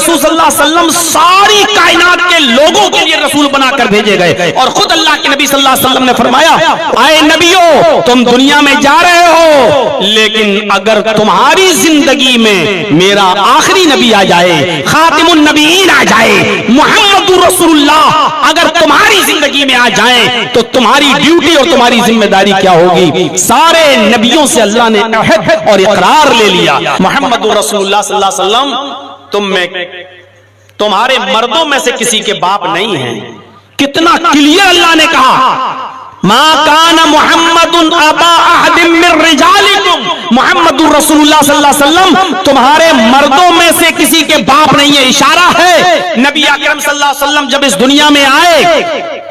रसूल सल्लल्लाहु अलैहि वसल्लम सारी कायनात के लोगों के लिए रसूल बनाकर भेजे गए। और खुद अल्लाह के नबी सल्लल्लाहु अलैहि वसल्लम ने फरमाया, आए नबियों, तुम दुनिया में जा रहे हो, लेकिन अगर तुम्हारी जिंदगी में मेरा आखिरी नबी आ जाए, खातिमुन नबीयीन आ जाए, मुहम्मदुर रसूलुल्लाह अगर तुम्हारी जिंदगी में आ जाए, तो तुम्हारी ड्यूटी और तुम्हारी जिम्मेदारी क्या होगी? सारे नबियों से अल्लाह ने अहद और इकरार ले लिया, मुहम्मदुर रसूलुल्लाह सल्लल्लाहु अलैहि वसल्लम तुम में, तुम्हारे मर्दों में से किसी के बाप नहीं है। कितना क्लियर अल्लाह ने कहा, मा काना मुहम्मदुन अबा अहदिम मिन रिजालिकुम, मुहम्मदुर रसूलुल्लाह सल्लल्लाहु अलैहि वसल्लम तुम्हारे मर्दों में से किसी के बाप नहीं है। इशारा है नबी अकरम सल्लल्लाहु अलैहि वसल्लम जब इस दुनिया में आए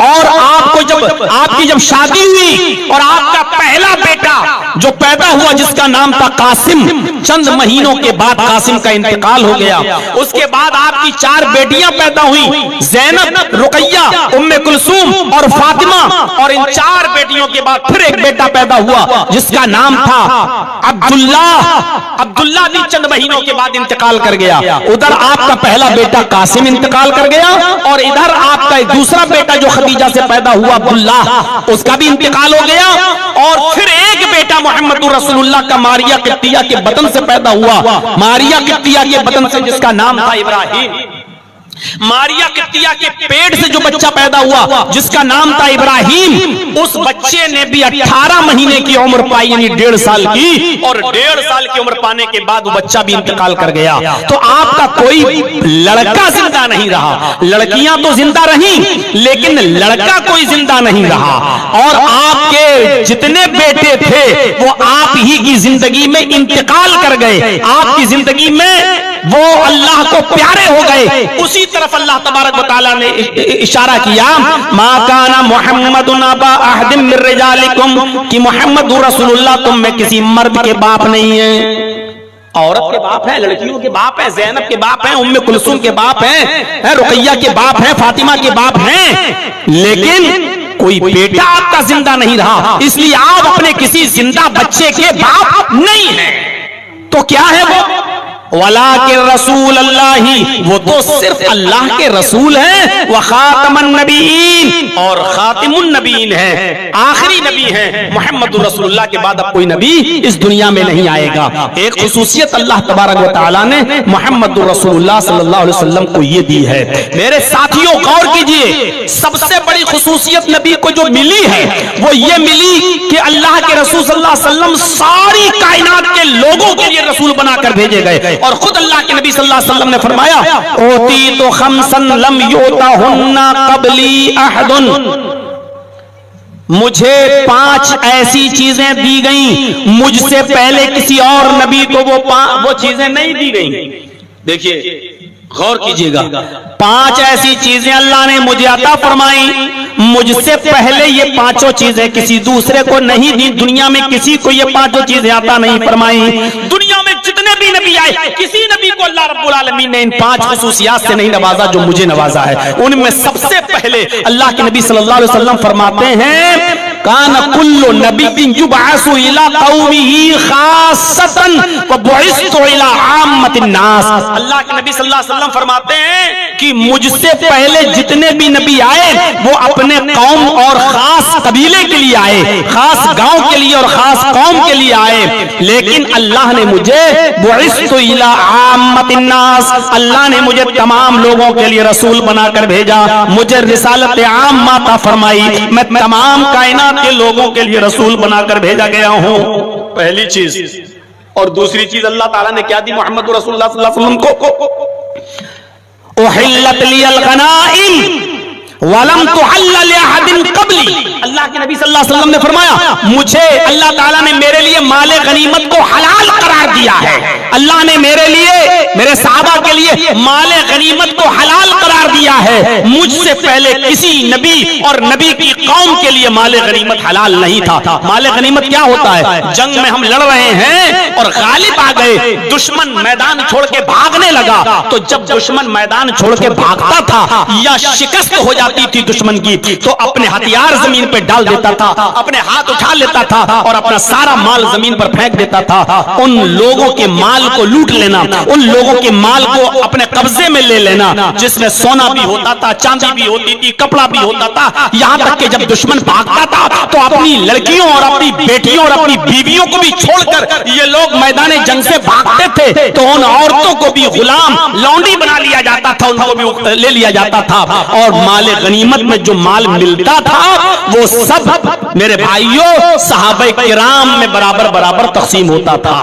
और आपकी जब शादी हुई और आपका पहला बेटा जो पैदा हुआ जिसका नाम था कासिम, चंद महीनों के बाद कासिम का इंतकाल हो गया। उसके बाद आपकी 4 बेटियां पैदा हुई, ज़ैनब, रुकैया, उम्मे कुलसूम और फातिमा। और इन 4 बेटियों के बाद फिर एक बेटा पैदा हुआ जिसका नाम था अब्दुल्ला। अब्दुल्ला भी चंद महीनों के बाद इंतकाल कर गया। उधर आपका पहला बेटा कासिम इंतकाल कर गया और इधर आपका दूसरा बेटा जो खदीजा से पैदा हुआ अब्दुल्ला, उसका भी इंतकाल हो गया। और फिर एक बेटा मुहम्मदुर रसूलुल्लाह का मारिया कित्तिया के बदन से पैदा हुआ, मारिया कित्तिया के बदन से, जिसका नाम था इब्राहिम। मारिया कित्तिया के पेट से जो बच्चा पैदा हुआ जिसका नाम था इब्राहिम, उस बच्चे ने भी 18 महीने की उम्र पाई, यानी 1.5 साल की। और 1.5 साल की उम्र पाने के बाद वो बच्चा भी इंतकाल कर गया। तो आपका कोई लड़का जिंदा नहीं रहा, लड़कियां तो जिंदा रहीं लेकिन लड़का कोई जिंदा नहीं रहा। और आपके जितने बेटे थे वो आप ही की जिंदगी में इंतकाल कर गए, आपकी जिंदगी में वो अल्लाह को प्यारे हो गए। उसी तरफ अल्लाह तबारक व तआला ने इशारा किया, मा काना मुहम्मदुन अबा अहदिम मिन रिजालिकुम, कि मुहम्मदुर रसूलुल्लाह तुम में किसी मर्द के बाप नहीं है। औरत के बाप है, लड़कियों के बाप है, ज़ैनब के बाप है, उम्मे कुलसूम के बाप है, रुकैया के बाप है, फातिमा के बाप हैं, लेकिन कोई बेटा आपका जिंदा नहीं रहा। इसलिए आप अपने किसी जिंदा बच्चे के बाप नहीं है। तो क्या है वो? वला के रसूल अल्लाही, वो तो सिर्फ अल्लाह के रसूल हैं। व खातमुन नबीयीन, और खातिमुन नबीयीन है, आखिरी नबी है। मुहम्मदुर रसूलुल्लाह के बाद अब कोई नबी इस दुनिया में नहीं आएगा। एक खुसूसियत अल्लाह तबारक व तआला ने मुहम्मदुर रसूलुल्लाह सल्लल्लाहु अलैहि वसल्लम को ये दी है। मेरे साथियों गौर कीजिए, सबसे बड़ी खुसूसियत नबी को जो मिली है वो ये मिली कि अल्लाह के रसूल सल्लल्लाहु अलैहि वसल्लम सारी कायनात के लोगों के लिए रसूल बनाकर भेजे गए। और खुद अल्लाह के नबी सल्लल्लाहु अलैहि वसल्लम ने फरमाया, ओती तो खमसन लम योताहुन्ना कबली अहदुन, मुझे 5 ऐसी चीजें दी गई, मुझसे पहले किसी और नबी को वो चीजें नहीं दी गई। देखिए गौर कीजिएगा, 5 ऐसी चीजें अल्लाह ने मुझे अता फरमाई, मुझसे पहले ये 5 चीजें किसी दूसरे को नहीं दी। दुनिया में किसी को ये 5 चीजें अता नहीं फरमाई। दुनिया में जितने भी नबी आए, किसी नबी को अल्लाह रब्बुल आलमीन ने इन 5 खुसूसियात से नहीं नवाजा जो मुझे नवाजा है। उनमें सबसे पहले अल्लाह के नबी सल्लल्लाहु अलैहि वसल्लम फरमाते हैं, कान कुल्लु नबिय्यिन युबअसु इला कौमिही खासतन व बुइस्तु इला आम्मतिन नास। अल्लाह के नबी सल्लल्लाहु अलैहि वसल्लम फरमाते हैं कि मुझसे पहले जितने भी नबी आए वो अपने कौम और खास कबीले के लिए आए, खास गांव के लिए और खास कौम के लिए आए। लेकिन अल्लाह ने मुझे बुइस्तु इला आम्मतिन नास, अल्लाह ने मुझे तमाम लोगों के लिए रसूल बनाकर भेजा। मुझे रिसालत आम्मा अता फरमाई, मैं तमाम कायनात के लोगों के लिए रसूल बनाकर भेजा गया हूं। पहली चीज। और दूसरी चीज अल्लाह ताला ने क्या दी मोहम्मद रसूलुल्लाह सल्लल्लाहु अलैहि वसल्लम को? उहिल्लत लियल गनाइम वलम तुहल्ल लिअहदिन क़ब्ली। अल्लाह के नबी सल्लल्लाहु अलैहि वसल्लम ने फरमाया, मुझे अल्लाह ताला ने मेरे लिए माले गनीमत को हलाल करार दिया है। अल्लाह ने मेरे लिए, मेरे सहाबा के लिए माले गनीमत को हलाल करार दिया किया है, मुझसे पहले किसी नबी और नबी की कौम के लिए माल गनीमत हलाल नहीं था। माल गनीमत क्या होता है? जंग में हम लड़ रहे हैं और गालिब आ गए, दुश्मन मैदान छोड़ के भागने लगा, तो जब दुश्मन मैदान छोड़ के भागता था या शिकस्त हो जाती थी दुश्मन की, तो अपने हथियार जमीन पे डाल देता था, अपने हाथ उठा लेता था और अपना सारा माल जमीन पर फेंक देता था। उन लोगों के माल को लूट लेना, उन लोगों के माल को अपने कब्जे में ले लेना, जिसमें सोना भी होता था, चांदी भी होती थी, कपड़ा भी होता था। यहां तक कि जब दुश्मन भागता था तो अपनी लड़कियों और अपनी बेटियों और अपनी बीवियों को भी छोड़कर ये लोग मैदान जंग से भागते थे, तो उन औरतों को भी गुलाम लौंडी बना लिया जाता था, उनको भी ले लिया जाता था। और माल गनीमत में जो माल मिलता था वो सब मेरे भाइयों सहाबा किराम में बराबर बराबर तकसीम होता था।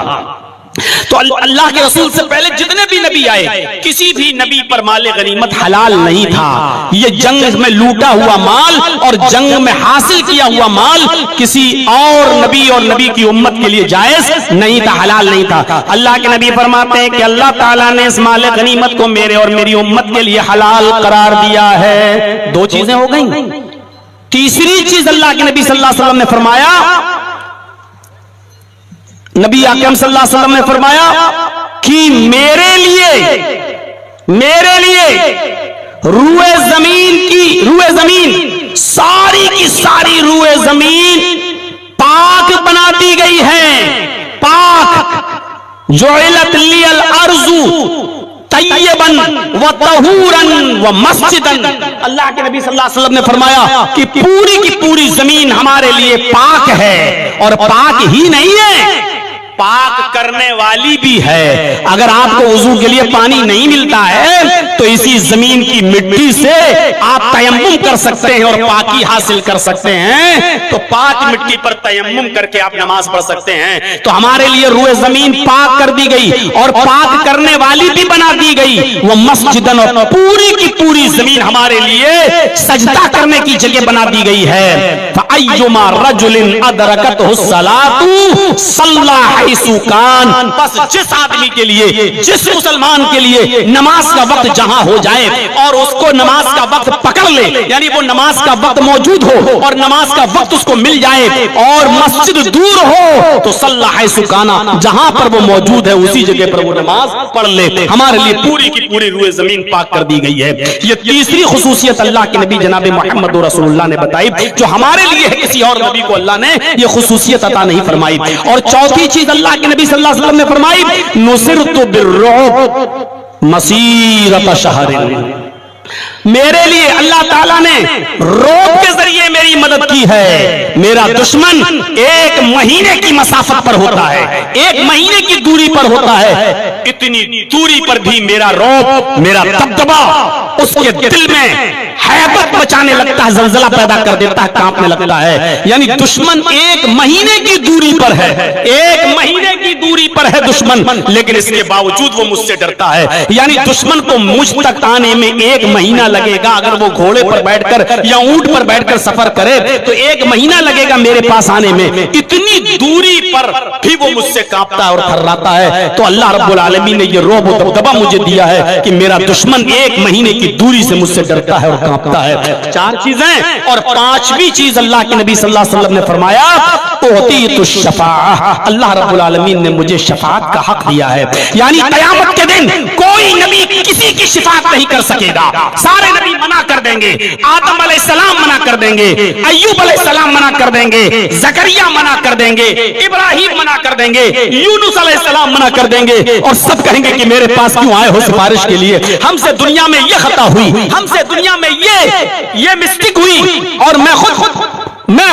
तो अल्लाह के रसूल से पहले जितने भी नबी आए, किसी भी नबी पर माल गनीमत हलाल नहीं था। ये जंग में लूटा हुआ माल और जंग में हासिल किया हुआ माल किसी और नबी की उम्मत के लिए जायज नहीं था, हलाल नहीं था। अल्लाह के नबी फरमाते हैं कि अल्लाह ताला ने इस माल गनीमत को मेरे और मेरी उम्मत के लिए हलाल करार दिया है। दो चीजें हो गई। तीसरी चीज अल्लाह के नबी सल्लल्लाहु अलैहि वसल्लम ने फरमाया, नबी अकरम सल्लल्लाहु अलैहि वसल्लम ने फरमाया कि मेरे लिए रूए जमीन सारी की सारी रूए जमीन पाक बना दी गई है। पाक जुइलत लियल अर्जु तय्यबन व तहूरन व मस्जिदन। अल्लाह के नबी सल्लल्लाहु अलैहि वसल्लम ने फरमाया कि पूरी की पूरी जमीन हमारे लिए पाक है, और पाक ही नहीं है, पाक करने वाली भी है। अगर आपको वुजू के लिए पानी नहीं मिलता है तो इसी जमीन की मिट्टी से आप तयम्मुम कर सकते हैं और पाकी हासिल कर सकते हैं। तो पाक मिट्टी पर तयम्मुम करके आप नमाज पढ़ सकते हैं। तो हमारे लिए रूए जमीन पाक कर दी गई और पाक करने वाली भी बना दी गई। वो मस्जिदन, और पूरी की पूरी जमीन हमारे लिए सजदा करने की जगह बना दी गई है। फअय्युमा रजुलिन अदरकतहु सलातु सल्ला सुकान, बस जिस आदमी के लिए, जिस मुसलमान के लिए नमाज का वक्त जहां हो जाए और उसको नमाज का वक्त पकड़ ले, यानी वो नमाज का वक्त मौजूद हो और नमाज का वक्त उसको मिल जाए और मस्जिद दूर हो, तो सल्ला सुकाना, जहां पर वो मौजूद है उसी जगह पर वो नमाज पढ़ ले। हमारे लिए पूरी की पूरी रूए जमीन पाक कर दी गई है। ये तीसरी खुसूसियत अल्लाह के नबी जनाब मोहम्मद रसूलुल्लाह ने बताई, जो हमारे लिए है, किसी और नबी को अल्लाह ने ये खुसूसियत अता नहीं फरमाई। और चौथी चीज अल्लाह के नबी सल्लल्लाहु अलैहि वसल्लम ने फरमाई, नुसिरतु बिर्रुब मसीरत शहरिन। मेरे लिए अल्लाह ताला ने रोब के जरिए मेरी मदद की है। मेरा दुश्मन 1 महीने की मसाफत पर होता है, 1 महीने की दूरी पर होता है। इतनी दूरी पर भी मेरा रोब, मेरा दबदबा उसके दिल में हैबत मचाने लगता है, जलजला पैदा कर देता है, कांपने लगता है। यानी दुश्मन 1 महीने की दूरी पर है, 1 महीने की दूरी पर है दुश्मन, लेकिन इसके बावजूद वो मुझसे डरता है। यानी दुश्मन को मुझ तक आने में 1 महीना लगेगा। अगर वो घोड़े पर बैठकर या ऊंट पर बैठकर सफर करे तो 1 महीना लगेगा मेरे पास आने में। इतनी दूरी पर भी वो मुझसे कांपता है और थर्राता है। तो अल्लाह रब्बुल आलमीन ने ये रोब और दबदबा मुझे दिया है कि मेरा दुश्मन 1 महीने की दूरी से मुझसे डरता है और कांपता है। 4 चीजें। और 5वीं चीज अल्लाह के नबी सल्लल्लाहु अलैहि वसल्लम ने फरमाया, उतीतु शफाअह, अल्लाह रब्बुल आलमीन ने मुझे शफाअत का हक दिया है। यानी क़यामत के दिन कोई नबी किसी की शफाअत नहीं कर सकेगा। सारे नबी मना कर देंगे। आदम अलैहिस्सलाम मना कर देंगे, अय्यूब अलैहिस्सलाम मना कर देंगे, जकरिया मना कर देंगे, इब्राहिम मना कर देंगे, यूनुस अलैहिस्सलाम मना कर देंगे, और सब कहेंगे कि मेरे पास क्यों आए हो सिफारिश के लिए? हमसे दुनिया में ये खता हुई, हमसे दुनिया में ये मिस्टेक हुई, और मैं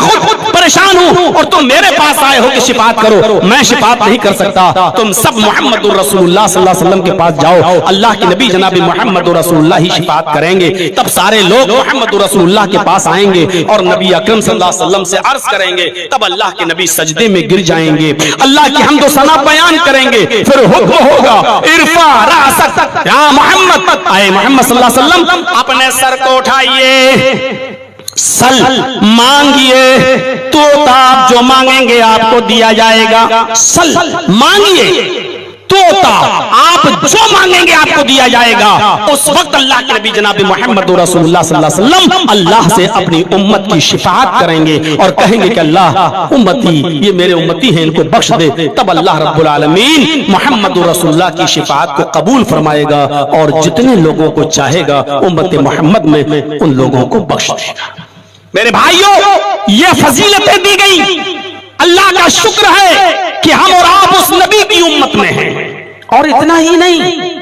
खुद परेशान हूं और तुम मेरे पास आए हो कि शिफात करो। मैं शिफात नहीं कर सकता। तुम सब मुहम्मदुर रसूलुल्लाह सल्लल्लाहु अलैहि वसल्लम के पास जाओ, अल्लाह के नबी जनाब मुहम्मदुर रसूलुल्लाह ही शिफात करेंगे। तब सारे लोग मुहम्मदुर रसूलुल्लाह के पास आएंगे और नबी अकरम सल्लल्लाहु अलैहि वसल्लम से अर्ज करेंगे। तब अल्लाह के नबी सजदे में गिर जाएंगे, अल्लाह की हम्द व सना बयान करेंगे। फिर हुक्म होगा, इरफा रासक या मोहम्मद, आए मोहम्मद सल्लल्लाहु अलैहि वसल्लम अपने सर को उठाइए, सल मांगिए, तो आप जो मांगेंगे आपको दिया जाएगा। सल मांगिए, तोता, आप जो मांगेंगे आपको दिया जाएगा। उस वक्त अल्लाह के नबी जनाब मोहम्मद रसूलुल्लाह सल्लल्लाहु अलैहि वसल्लम अल्लाह से अपनी उम्मत की शिफाअत करेंगे और कहेंगे कि अल्लाह उम्मती, ये मेरे उम्मती हैं, इनको बख्श दे। तब अल्लाह रब्बुल आलमीन मोहम्मद रसूलुल्लाह की शिफाअत को कबूल फरमाएगा और जितने लोगों को चाहेगा उम्मत मोहम्मद में उन लोगों को बख्श देगा। मेरे भाइयों, ये फजीलतें दी गई, अल्लाह का शुक्र है कि हम और आप उस नबी की उम्मत में हैं। और इतना ही नहीं,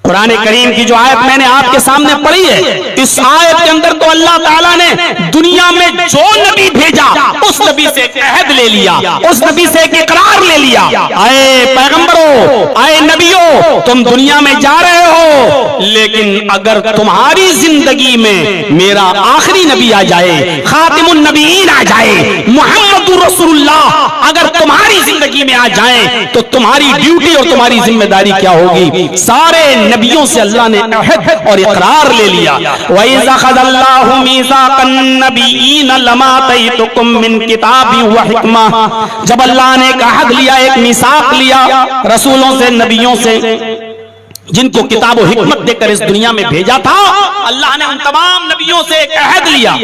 कुरान करीम की जो आयत मैंने आपके सामने पढ़ी है, इस आयत के अंदर तो अल्लाह ताला ने दुनिया में जो नबी भेजा उस नबी से एक अहद ले लिया, उस नबी से एक इकरार ले लिया। आए पैगंबरों, आए नबियों, तुम दुनिया में जा रहे हो, लेकिन अगर तुम्हारी जिंदगी में मेरा आखिरी नबी आ जाए, खातिमुन नबीयीन आ जाए, मुहम्मदुर रसूलुल्लाह अगर तुम्हारी जिंदगी में आ जाए तो तुम्हारी ड्यूटी और तुम्हारी जिम्मेदारी क्या होगी? सारे नबियों से अल्लाह ने अहद और इकरार ले लिया। वइज़ अख़ज़ल्लाहु मीसाक़न नबिय्यीन लमा आतैतुकुम मिन किताबि व हिकमा, जब अल्लाह ने एक अहद लिया, एक मीसाक लिया रसूलों से, नबियों से, जिनको किताब और हिकमत देकर इस दुनिया में भेजा था, अल्लाह ने उन तमाम नबियों से एक अहद लिया।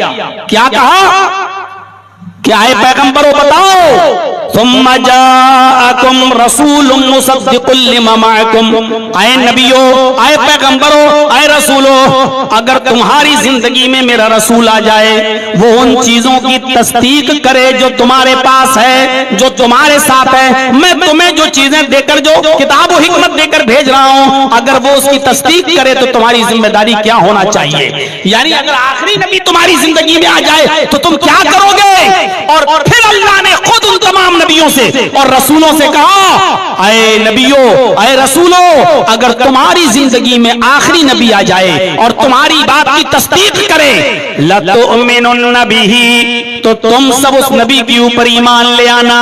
क्या कहा? क्या है पैगंबरों, बताओ। सुम्मा जाअकुम रसूलुम मुसद्दिकुल लिमा माअकुम, आए नबियों, आए पैगंबरों, आए रसूलों, अगर तुम्हारी जिंदगी में मेरा रसूल आ जाए, वो उन चीजों की तस्दीक करे जो तुम्हारे पास है, जो तुम्हारे साथ है। मैं तुम्हें जो चीजें देकर, जो किताब और हिकमत देकर भेज रहा हूं, अगर वो उसकी तस्दीक करे तो तुम्हारी जिम्मेदारी क्या होना चाहिए? यानी अगर आखिरी नबी तुम्हारी जिंदगी में आ जाए तो तुम क्या करोगे? और फिर अल्लाह ने खुद उन तमाम नबियों से और रसूलों से कहा, आए नबियों, आए रसूलों, अगर तुम्हारी जिंदगी में आखिरी नबी आ जाए और तुम्हारी बात की तस्दीक करे, लतुमिनुन्न बिही, तो तुम सब उस नबी के ऊपर ईमान ले आना।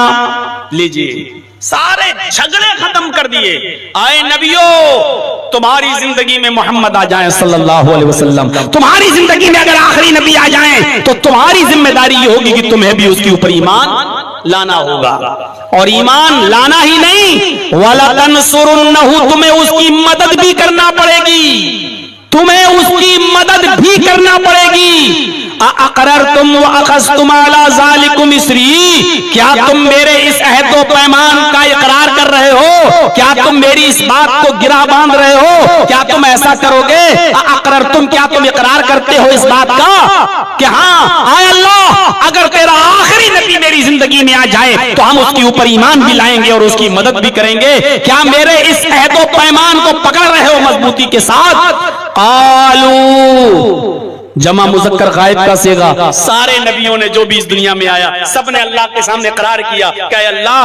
लीजिए, सारे झगड़े खत्म कर दिए। आए नबियों, तुम्हारी जिंदगी में मोहम्मद आ जाएं सल्लल्लाहु अलैहि वसल्लम, तुम्हारी जिंदगी में अगर आखिरी नबी आ जाएं तो तुम्हारी जिम्मेदारी ये होगी कि तुम्हें भी उसके ऊपर ईमान लाना होगा। और ईमान लाना ही नहीं, वला तंसुरुन्नहु, तुम्हें उसकी मदद भी करना पड़ेगी, तुम्हें उसकी मदद भी करना पड़ेगी। अक़ररतुम व अख़ज़्तुम अला ज़ालिकुम इसरी, क्या तुम मेरे इस अहद व पैमान का इकरार कर रहे हो? क्या तुम मेरी इस बात को गिरा बांध रहे हो? क्या तुम ऐसा करोगे? अक़ररतुम, क्या तुम इकरार करते हो इस बात का कि हाँ, आए अल्लाह, अगर तेरा आखिरी नबी मेरी जिंदगी में आ जाए तो हम उसके ऊपर ईमान भी लाएंगे और उसकी मदद भी करेंगे। क्या मेरे इस अहद व पैमान को पकड़ रहे हो मजबूती के साथ? कालू, जमा मुज़क्कर गायब का सेगा, सारे नबियों ने जो भी इस दुनिया में आया, सबने अल्लाह के सामने इकरार किया कि अल्लाह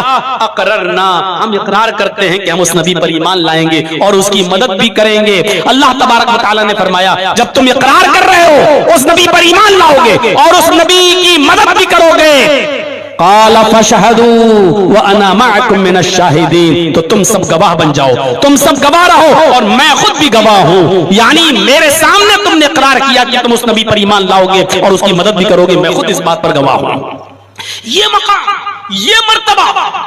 अक़ररना, हम इकरार करते हैं कि हम उस नबी पर ईमान लाएंगे और उसकी मदद भी करेंगे। अल्लाह तबारक व तआला ने फरमाया, जब तुम इकरार कर रहे हो, उस नबी पर ईमान लाओगे और उस नबी की मदद भी करोगे, क़ाल फ़शहदू व अना मअकुम मिनश शाहिदीन, तो तुम सब गवाह बन जाओ, तुम सब गवाह रहो और मैं खुद भी गवाह हूं। यानी मेरे सामने तुमने इकरार किया कि तुम उस नबी पर ईमान लाओगे और उसकी मदद भी करोगे, मैं खुद इस बात पर गवाह हूं। ये मकाम, ये मर्तबा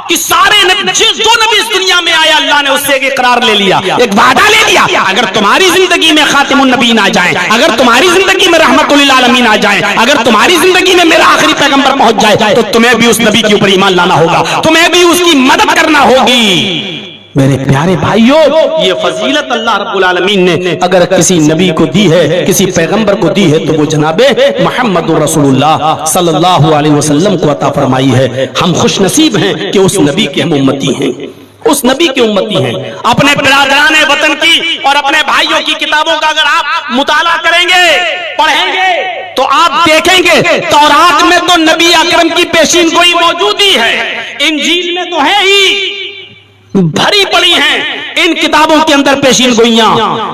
कि सारे नबी, जो नबी इस दुनिया में आया, अल्लाह ने उससे एक इकरार ले लिया, एक वादा ले लिया। अगर तुम्हारी जिंदगी में खातिमुन नबीयीन आ जाए, अगर तुम्हारी जिंदगी में रहमतुल लिल आलमीन आ जाए, अगर तुम्हारी जिंदगी में मेरा आखिरी पैगंबर पहुंच जाए तो तुम्हें भी उस नबी के ऊपर ईमान लाना होगा, तुम्हें भी उसकी मदद करना होगी। मेरे प्यारे भाइयों, ये फजीलत अल्लाह रब्बुल आलमीन ने अगर किसी नबी को दी है, किसी पैगंबर को दी है, तो वो जनाबे मुहम्मदुर रसूलुल्लाह सल्लल्लाहु अलैहि वसल्लम को अता फरमाई है। हम खुश नसीब हैं कि उस नबी के हम उम्मती हैं, उस नबी के उम्मती हैं। अपने बिरादराने वतन की और अपने भाइयों की किताबों का अगर आप मुताला करेंगे, पढ़ेंगे, तो आप देखेंगे तौरात में तो नबी अकरम की पेशीन गोई मौजूद ही है, इंजील में तो है ही, भरी पड़ी हैं इन किताबों के अंदर पेशीन गोइयां,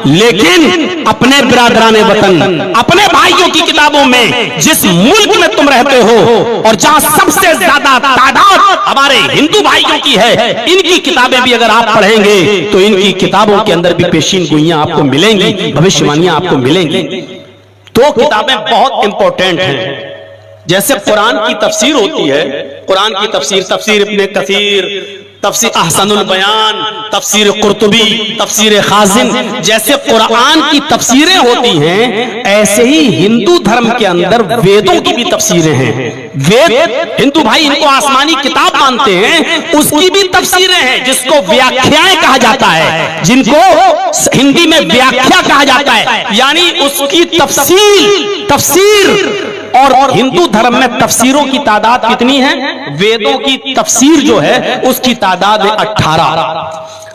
लेकिन अपने बिरादराने वतन, अपने भाइयों की किताबों में, जिस मुल्क में तुम रहते हो और जहां सबसे ज्यादा तादाद हमारे हिंदू भाइयों की है, इनकी किताबें भी अगर आप पढ़ेंगे तो इनकी किताबों के अंदर भी पेशीन गोइयां आपको मिलेंगी, भविष्यवाणियां आपको मिलेंगी। तो किताबें बहुत इंपॉर्टेंट हैं। जैसे कुरान की तफसीर होती है, कुरान की तफसीर, तफसीर इब्ने कसीर, तफसीर अहसनुल बयान, तफसीर कुर्तुबी, तफसीर खाजिन जैसे कुरान की तफसीरें होती हैं, ऐसे ही हिंदू धर्म के अंदर वेदों की भी तफसीरें हैं। वेद हिंदू भाई इनको आसमानी किताब मानते हैं, उसकी भी तफसीरें हैं जिसको व्याख्याएं कहा जाता है, जिनको हिंदी में व्याख्या कहा जाता है, यानी उसकी तफसीर। और हिंदू धर्म में तफसीरों की तादाद कितनी है? वेदों की तफसीर जो है उसकी तादाद है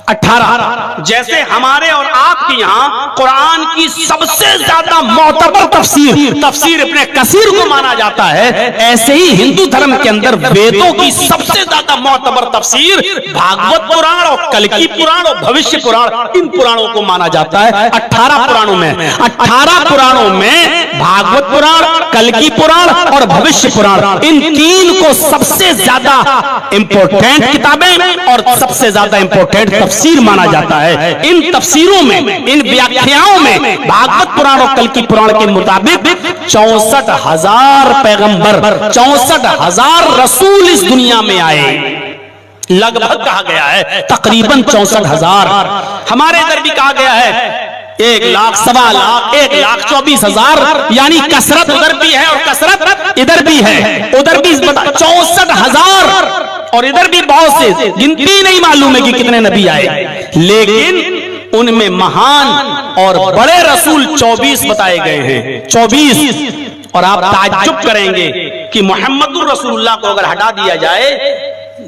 18। जैसे हमारे और आपके यहाँ कुरान की सबसे ज्यादा मोतबर तफसीर इब्ने कसीर को माना जाता है, ऐसे ही हिंदू धर्म के अंदर वेदों की सबसे ज्यादा मोतबर तफसीर भागवत पुराण और कल्कि पुराण और भविष्य पुराण, इन पुराणों को माना जाता है। 18 पुराणों में 18 पुराणों में भागवत पुराण, कल्कि पुराण और भविष्य पुराण, इन तीन को सबसे ज्यादा इंपॉर्टेंट किताबें और सबसे ज्यादा इंपॉर्टेंट तफसीर माना जाता है। इन तफसीरों में, इन व्याख्याओं में भागवत पुराण और कल्कि पुराण के मुताबिक 64,000 पैगंबर, 64,000 रसूल इस दुनिया में आए। लगभग कहा गया है तकरीबन 64,000। हमारे इधर भी कहा गया है 1 लाख, 1.25 लाख, 1,24,000, यानी कसरत उधर भी है और कसरत इधर भी है। उधर भी 64,000 और इधर भी बहुत से, गिनती नहीं मालूम है कि कितने नबी आए, लेकिन उनमें महान और बड़े रसूल 24 बताए गए हैं। 24। और आप ताज्जुब करेंगे कि मोहम्मदुर रसूलुल्लाह को अगर हटा दिया जाए,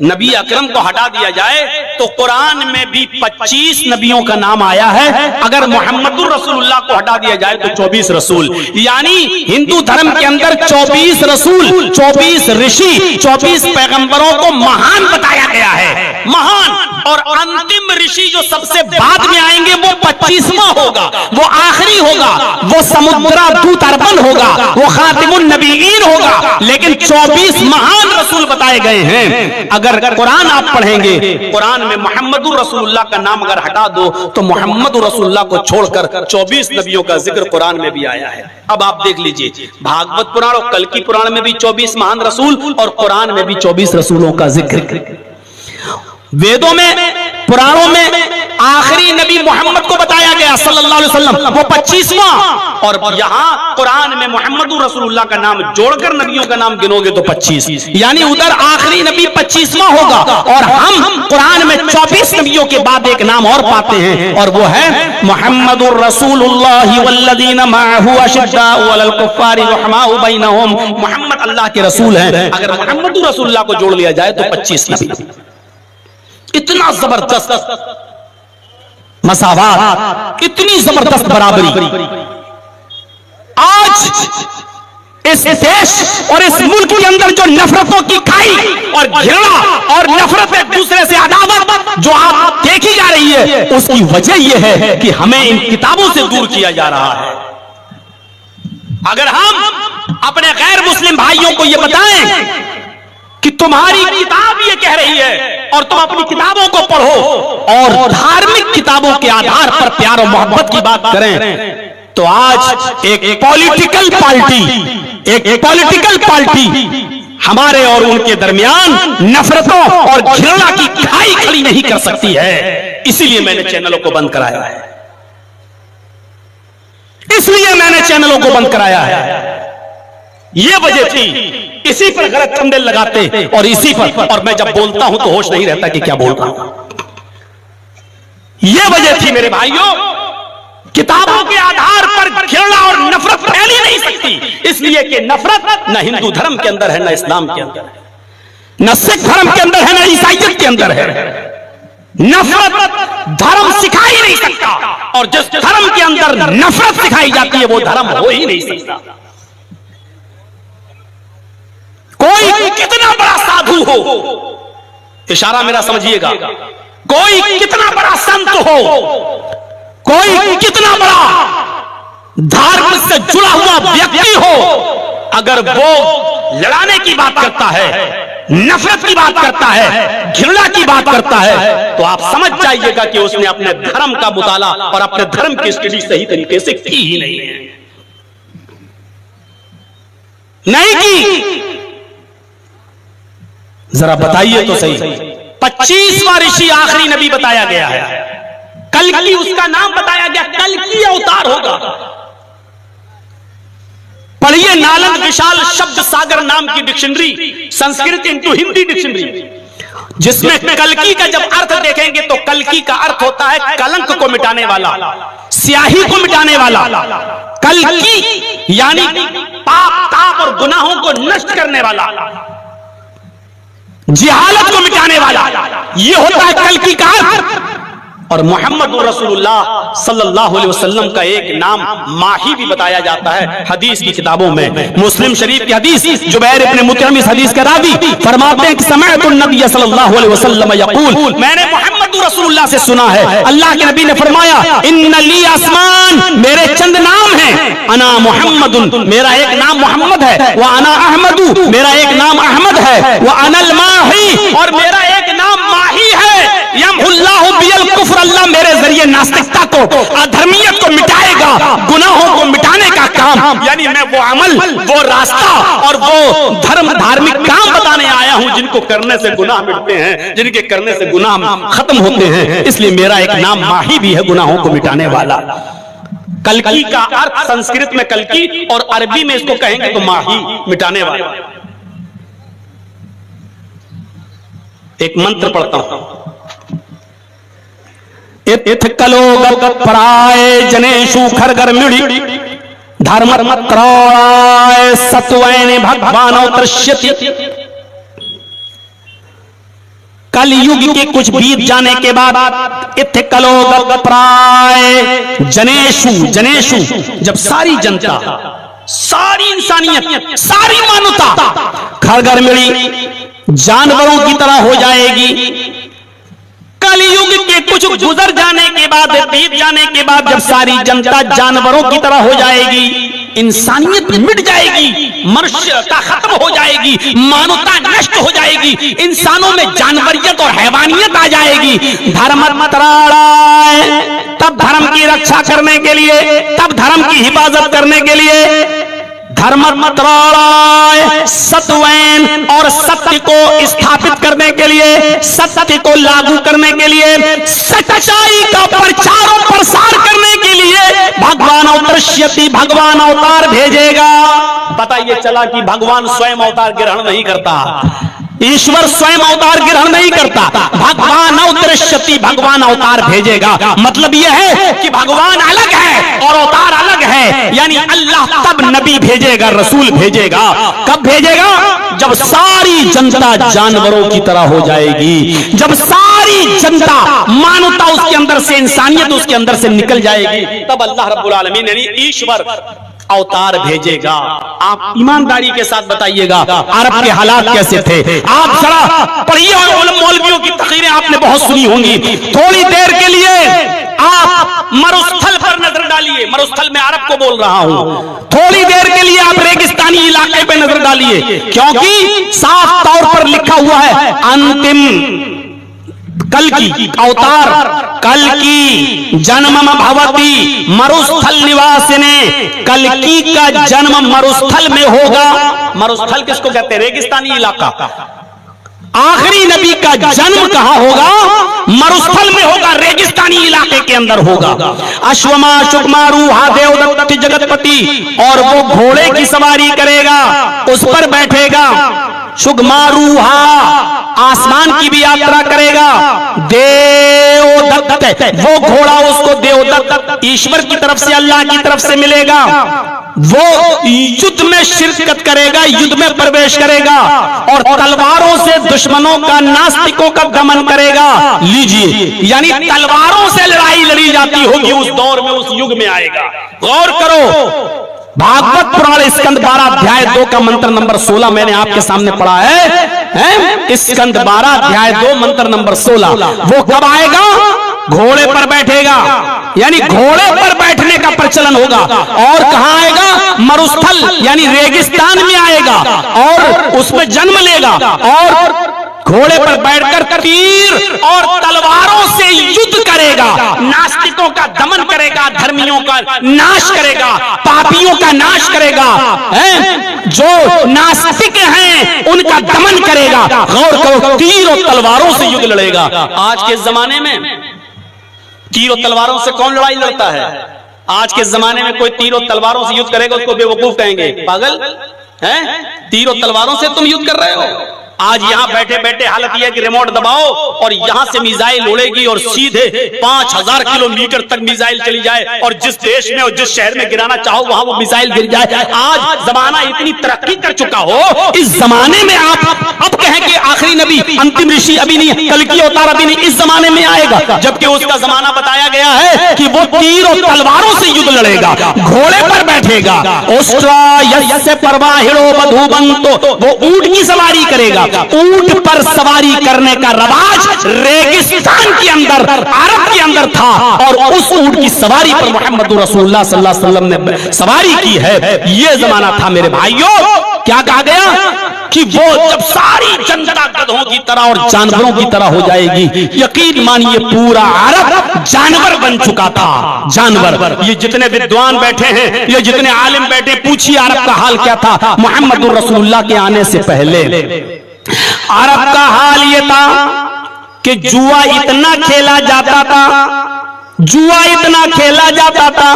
नबी अकरम को हटा दिया जाए, तो कुरान में भी 25 नबियों का नाम आया है। अगर मोहम्मदुर रसूलुल्लाह को हटा दिया जाए तो 24 रसूल, यानी हिंदू धर्म के अंदर 24 रसूल, 24 ऋषि, 24 पैगंबरों को महान बताया गया है। महान। और अंतिम ऋषि जो सबसे बाद में आएंगे वो 25वां होगा, वो आखिरी होगा, वो समुद्रादूत अरबन होगा, वो खातिमुन नबीयीन होगा। लेकिन 24 महान रसूल बताए गए हैं। अगर कुरान आप पढ़ेंगे, कुरान में मोहम्मदुर रसूलुल्लाह का नाम अगर हटा दो तो मोहम्मदुर रसूलुल्लाह को छोड़कर 24 नबियों का जिक्र कुरान में भी आया है। अब आप देख लीजिए, भागवत पुराण और कल्कि पुराण में भी 24 महान रसूल और कुरान में भी 24 रसूलों का जिक्र। वेदों में, पुराणों में आखिरी नबी मोहम्मद को बताया गया सल्लल्लाहु अलैहि वसल्लम, वो 25वां। और यहां कुरान में मोहम्मदुर रसूलुल्लाह का नाम जोड़कर नबियों का नाम गिनोगे तो 25, यानी उधर आखिरी नबी 25वां होगा। और हम कुरान में 24 नबियों के बाद एक नाम और पाते हैं, और वो है मोहम्मदुर रसूलुल्लाह वल्लज़ीना माअहू अशिद्दाउ अलल कुफ्फारि रुहमाउ बैनहुम। मोहम्मद अल्लाह के रसूल हैं। अगर मोहम्मदुर रसूलुल्लाह को जोड़ लिया जाए तो 25 नबी। इतना जबरदस्त मसावात, इतनी जबरदस्त बराबरी। आज इस देश और इस मुल्क के अंदर जो नफरतों की खाई और घृणा और नफरत एक दूसरे से अदावत जो आप देखी जा रही है, उसकी वजह यह है कि हमें इन किताबों से दूर किया जा रहा है। अगर हम अपने गैर मुस्लिम भाइयों को यह बताएं कि तुम्हारी किताब ये कह रही है और तुम अपनी किताबों को पढ़ो और धार्मिक किताबों के आधार पर प्यार और मोहब्बत की बात करें, तो आज एक पॉलिटिकल पार्टी हमारे और उनके दरमियान नफरतों और घृणा की खाई खड़ी नहीं कर सकती है। इसीलिए मैंने चैनलों को बंद कराया है, इसलिए मैंने चैनलों को बंद कराया है। ये वजह थी, इसी पर गलत थंबनेल लगाते और इसी पर, और मैं जब बोलता हूं तो होश नहीं रहता कि क्या बोल रहा हूं। ये वजह थी मेरे भाइयों, किताबों के आधार पर घृणा और नफरत फैल ही नहीं सकती, इसलिए कि नफरत न हिंदू धर्म के अंदर है, न इस्लाम के अंदर है, न सिख धर्म के अंदर है, न ईसाइयत के अंदर है। नफरत धर्म सिखा ही नहीं सकता, और जिस धर्म के अंदर नफरत सिखाई जाती है वो धर्म हो ही नहीं सकता। कोई कितना बड़ा साधु हो, इशारा मेरा समझिएगा, कोई कितना बड़ा संत हो, कोई कितना बड़ा धर्म से जुड़ा हुआ व्यक्ति हो, अगर वो लड़ाने की बात करता है, नफरत की बात करता है, घृणा की बात करता है, तो आप समझ जाइएगा कि उसने अपने धर्म का मुताला और अपने धर्म की स्टडी सही तरीके से की ही नहीं है, नहीं की। जरा बताइए तो सही, 25वां ऋषि आखिरी नबी बताया गया है। कल्कि उसका नाम बताया गया, कल्कि अवतार होगा। पढ़िए नालंद विशाल शब्द सागर नाम की dictionary, Sanskrit into Hindi dictionary, जिसमें कल्कि का जब अर्थ देखेंगे तो कल्कि का अर्थ होता है कलंक को मिटाने वाला, स्याही को मिटाने वाला। कल्कि यानी पाप ताप और गुनाहों को नष्ट करने वाला, जिहालत को मिटाने वाला, यह होता है कल्कि का अर्थ। और मोहम्मद रसूलुल्लाह सल्लल्लाहु अलैहि वसल्लम का एक नाम माही भी बताया जाता है हदीस की किताबों में। मुस्लिम शरीफ की हदीस, जुबैर इब्न मुतइम इस हदीस का रावी फरमाते हैं कि समिअतु नबी सल्लल्लाहु अलैहि वसल्लम यक़ूल, मैंने मोहम्मद रसूलुल्लाह से सुना है, अल्लाह के नबी ने फरमाया, इन्ना ली आसमान, मेरे चंद नाम हैं, अना मुहम्मदुन, मेरा एक नाम मोहम्मद है, व अना अहमदु, मेरा एक नाम अहमद है, व अनल माही, और मेरा एक नाम माही है, यमहुल्लाहु बियल कुफ्र, अल्लाह मेरे जरिए नास्तिकता को, अधर्मियत को मिटाएगा, गुनाहों को मिटाने का काम, यानी मैं वो अमल, वो रास्ता और वो धर्म धार्मिक काम बताने आया हूं जिनको करने से गुनाह मिटते हैं, जिनके करने से गुनाह खत्म होते हैं। इसलिए मेरा एक नाम माही भी है, गुनाहों को मिटाने वाला। कल्कि का अर्थ संस्कृत में कल्कि और अरबी में इसको कहेंगे तो माही, मिटाने वाला। एक मंत्र पढ़ता हूं, इथ कलोग पराय जनेशु खरगर मिड़ी धर्म त्राय सत्वैन भगवान दृश्यति। कलयुग के कुछ बीत जाने के बाद इथ कलोग प्राय जनेशु, जनेशु जब सारी जनता, सारी इंसानियत, सारी मानवता खरगर मिड़ी जानवरों की तरह हो जाएगी। कलयुग के कुछ गुजर जाने के बाद, बीत जाने के बाद जब सारी जनता जानवरों की तरह हो जाएगी, इंसानियत मिट जाएगी, मनुष्यता खत्म हो जाएगी, मानवता नष्ट हो जाएगी, इंसानों में जानवरियत और हैवानियत आ जाएगी। धर्म त्राणाय, तब धर्म की रक्षा करने के लिए, तब धर्म की हिफाजत करने के लिए धर्म त्राणाय सत्वैन, और सत्य को स्थापित करने के लिए, सत्य को लागू करने के लिए, सच्चाई का प्रचार और प्रसार करने के लिए भगवान अवतरिष्यति, भगवान अवतार भेजेगा। पता ये चला कि भगवान स्वयं अवतार ग्रहण नहीं करता, ईश्वर स्वयं अवतार ग्रहण नहीं करता, भगवान अवतरिष्यति, भगवान अवतार भेजेगा। मतलब यह है कि भगवान अलग है और अवतार अलग है, यानी अल्लाह तब नबी भेजेगा, रसूल भेजेगा। कब भेजेगा? जब सारी जनता जानवरों की तरह हो जाएगी, जब सारी जनता, मानवता उसके अंदर से, इंसानियत उसके अंदर से निकल जाएगी, तब अल्लाह रब्बुल आलमीन यानी ईश्वर अवतार भेजेगा। आप ईमानदारी के साथ बताइएगा अरब के हालात कैसे थे। आप जरा पढ़िए, मौलवियों की तकरीरें आपने बहुत सुनी होंगी। थोड़ी देर के लिए आप मरुस्थल पर नजर डालिए, मरुस्थल में अरब को बोल रहा हूं। थोड़ी देर के लिए आप रेगिस्तानी इलाके पे नजर डालिए, क्योंकि साफ तौर पर लिखा हुआ है अंतिम कल्कि अवतार, कल्कि जन्म भवती मरुस्थल निवासिने, कल्कि का जन्म मरुस्थल में होगा। मरुस्थल किसको कहते हैं? रेगिस्तानी इलाका। आखिरी नबी का जन्म कहां होगा? मरुस्थल में होगा, रेगिस्तानी इलाके के अंदर होगा। अश्वमा शुकमारू हा देवदत्त जगतपति, और वो घोड़े की सवारी करेगा, उस पर बैठेगा। शुकमारूहा, आसमान की भी यात्रा करेगा। देवदत्त, वो घोड़ा उसको देवदत्त ईश्वर की तरफ से, अल्लाह की तरफ से मिलेगा। वो युद्ध में शिरकत करेगा, युद्ध में प्रवेश करेगा और तलवारों से दुश्मनों का, नास्तिकों का दमन करेगा। लीजिए, यानी तलवारों से लड़ाई लड़ी जाती होगी उस दौर में, उस युग में आएगा। गौर करो, भागवत पुराण स्कंद 12 अध्याय 2 का मंत्र नंबर 16 मैंने आपके सामने पढ़ा है। स्कंद 12 अध्याय 2 मंत्र नंबर 16। वो कब आएगा? घोड़े पर बैठेगा, यानी घोड़े पर बैठने का प्रचलन होगा। और कहां आएगा? मरुस्थल यानी रेगिस्तान में आएगा और उसमें जन्म लेगा। और घोड़े पर बैठकर तीर और तलवारों से युद्ध करेगा, नास्तिकों का दमन करेगा, धर्मियों का नाश करेगा, पापियों का नाश करेगा, जो नास्तिक हैं उनका दमन करेगा। गौर करो, तीर और तलवारों से युद्ध लड़ेगा। आज के जमाने में तीर और तलवारों से कौन लड़ाई लड़ता है? आज के जमाने में कोई तीर और तलवारों से युद्ध करेगा उसको बेवकूफ कहेंगे, पागल है। तीर और तलवारों से तुम युद्ध कर रहे हो। आज यहां बैठे बैठे हालत यह है कि रिमोट दबाओ और यहां से मिसाइल उड़ेगी और सीधे 5000 किलोमीटर तक मिसाइल चली जाए और जिस देश में और जिस शहर में गिराना चाहो वहां वो मिसाइल गिर जाए। आज जमाना इतनी तरक्की कर चुका हो, इस जमाने में आप अब कहें कि आखिरी नबी अंतिम ऋषि अभी नहीं, कल की अवतार अभी नहीं, इस जमाने में आएगा, जबकि उसका जमाना बताया गया है कि वो तीर और तलवारों से युद्ध लड़ेगा, घोड़े पर बैठेगा, वो ऊंट की सवारी करेगा। ऊंट पर सवारी करने का रवाज रेगिस्तान के अंदर, अरब के अंदर था और उस ऊंट की सवारी पर मोहम्मद रसूलुल्लाह सल्लल्लाहु अलैहि वसल्लम ने सवारी की है। यह जमाना था मेरे भाइयों। क्या कहा गया कि वो जब सारी जनता गधों की तरह और जानवरों की तरह हो जाएगी, यकीन मानिए पूरा अरब जानवर बन चुका था। जानवर, ये जितने विद्वान बैठे हैं, ये जितने आलिम बैठे, पूछिए अरब का हाल क्या था मोहम्मद रसूलुल्लाह के आने से पहले। अरब का हाल यह था कि जुआ इतना खेला जाता था, जुआ इतना खेला जाता था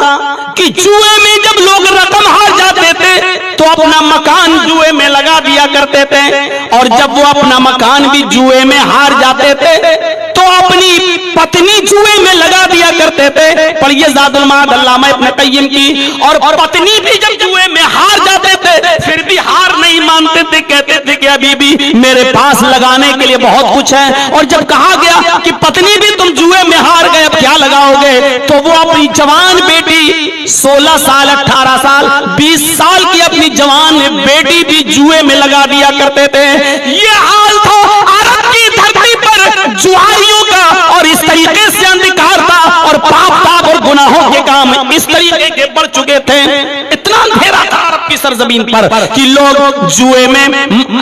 कि जुए में जब लोग रकम हार जाते थे तो अपना मकान जुए में लगा दिया करते थे, और जब वो अपना मकान भी जुए में हार जाते थे तो अपनी पत्नी जुए में लगा दिया करते थे। पढ़िए ज़ादुल माद अल्लामा इब्न क़य्यिम की। और पत्नी भी जब जुए में हार जाते थे फिर भी हार नहीं मानते थे, कहते थे कि अभी भी मेरे पास लगाने के लिए बहुत कुछ है। और जब कहा गया कि पत्नी भी तुम जुए में हार गए, अब क्या लगाओगे, तो वो अपनी जवान बेटी 16 साल 18 साल 20 साल की अपनी जवान बेटी भी जुए में लगा दिया करते थे। ये हाल था अरब की धरती पर जुआरियों का, और इस तरीके से अंधकार था और पाप और गुनाहों के काम इस तरीके के बढ़ चुके थे। इतना अंधेरा था अरब की सरजमीन पर कि लोग जुए में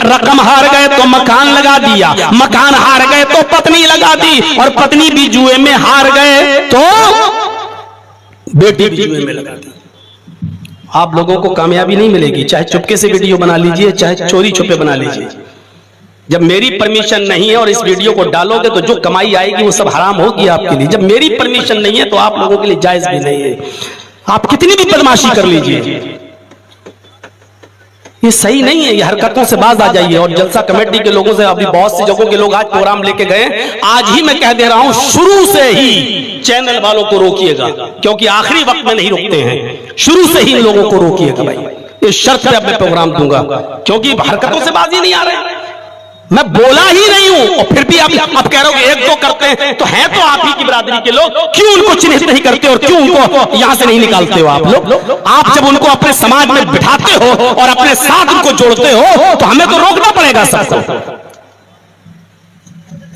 रकम हार गए तो मकान लगा दिया, मकान हार गए तो पत्नी लगा दी, और पत्नी भी जुए में हार गए तो बेटी भी जुए में लगा दी। आप लोगों को कामयाबी नहीं मिलेगी, चाहे चुपके से वीडियो बना लीजिए, चाहे चोरी छुपे बना लीजिए। जब मेरी परमिशन नहीं है और इस वीडियो को डालोगे तो जो कमाई आएगी वो सब हराम होगी आपके लिए। जब मेरी परमिशन नहीं है तो आप लोगों के लिए जायज भी नहीं है। आप कितनी भी बदमाशी कर लीजिए, ये सही नहीं है। ये हरकतों से बाज आ जाइए। और जलसा कमेटी के लोगों से, अभी बहुत सी जगहों के लोग आज प्रोग्राम लेके गए, आज ही मैं कह दे रहा हूं शुरू से ही चैनल वालों को रोकिएगा, क्योंकि आखिरी वक्त में नहीं रोकते हैं, शुरू से ही इन लोगों को रोकिएगा भाई। इस शर्त पे अब मैं प्रोग्राम दूंगा, क्योंकि हरकतों से बाज ही नहीं आ रहे। मैं बोला ही नहीं हूं और फिर भी आप कह रहे हो एक दो करते हैं, तो है तो आप ही की बिरादरी के लोग, क्यों उनको चिन्हित नहीं करते और क्यों उनको यहां से नहीं निकालते हो आप लोग? आप जब उनको अपने समाज में बिठाते हो और अपने साथ उनको जोड़ते हो तो हमें तो रोकना पड़ेगा सबको।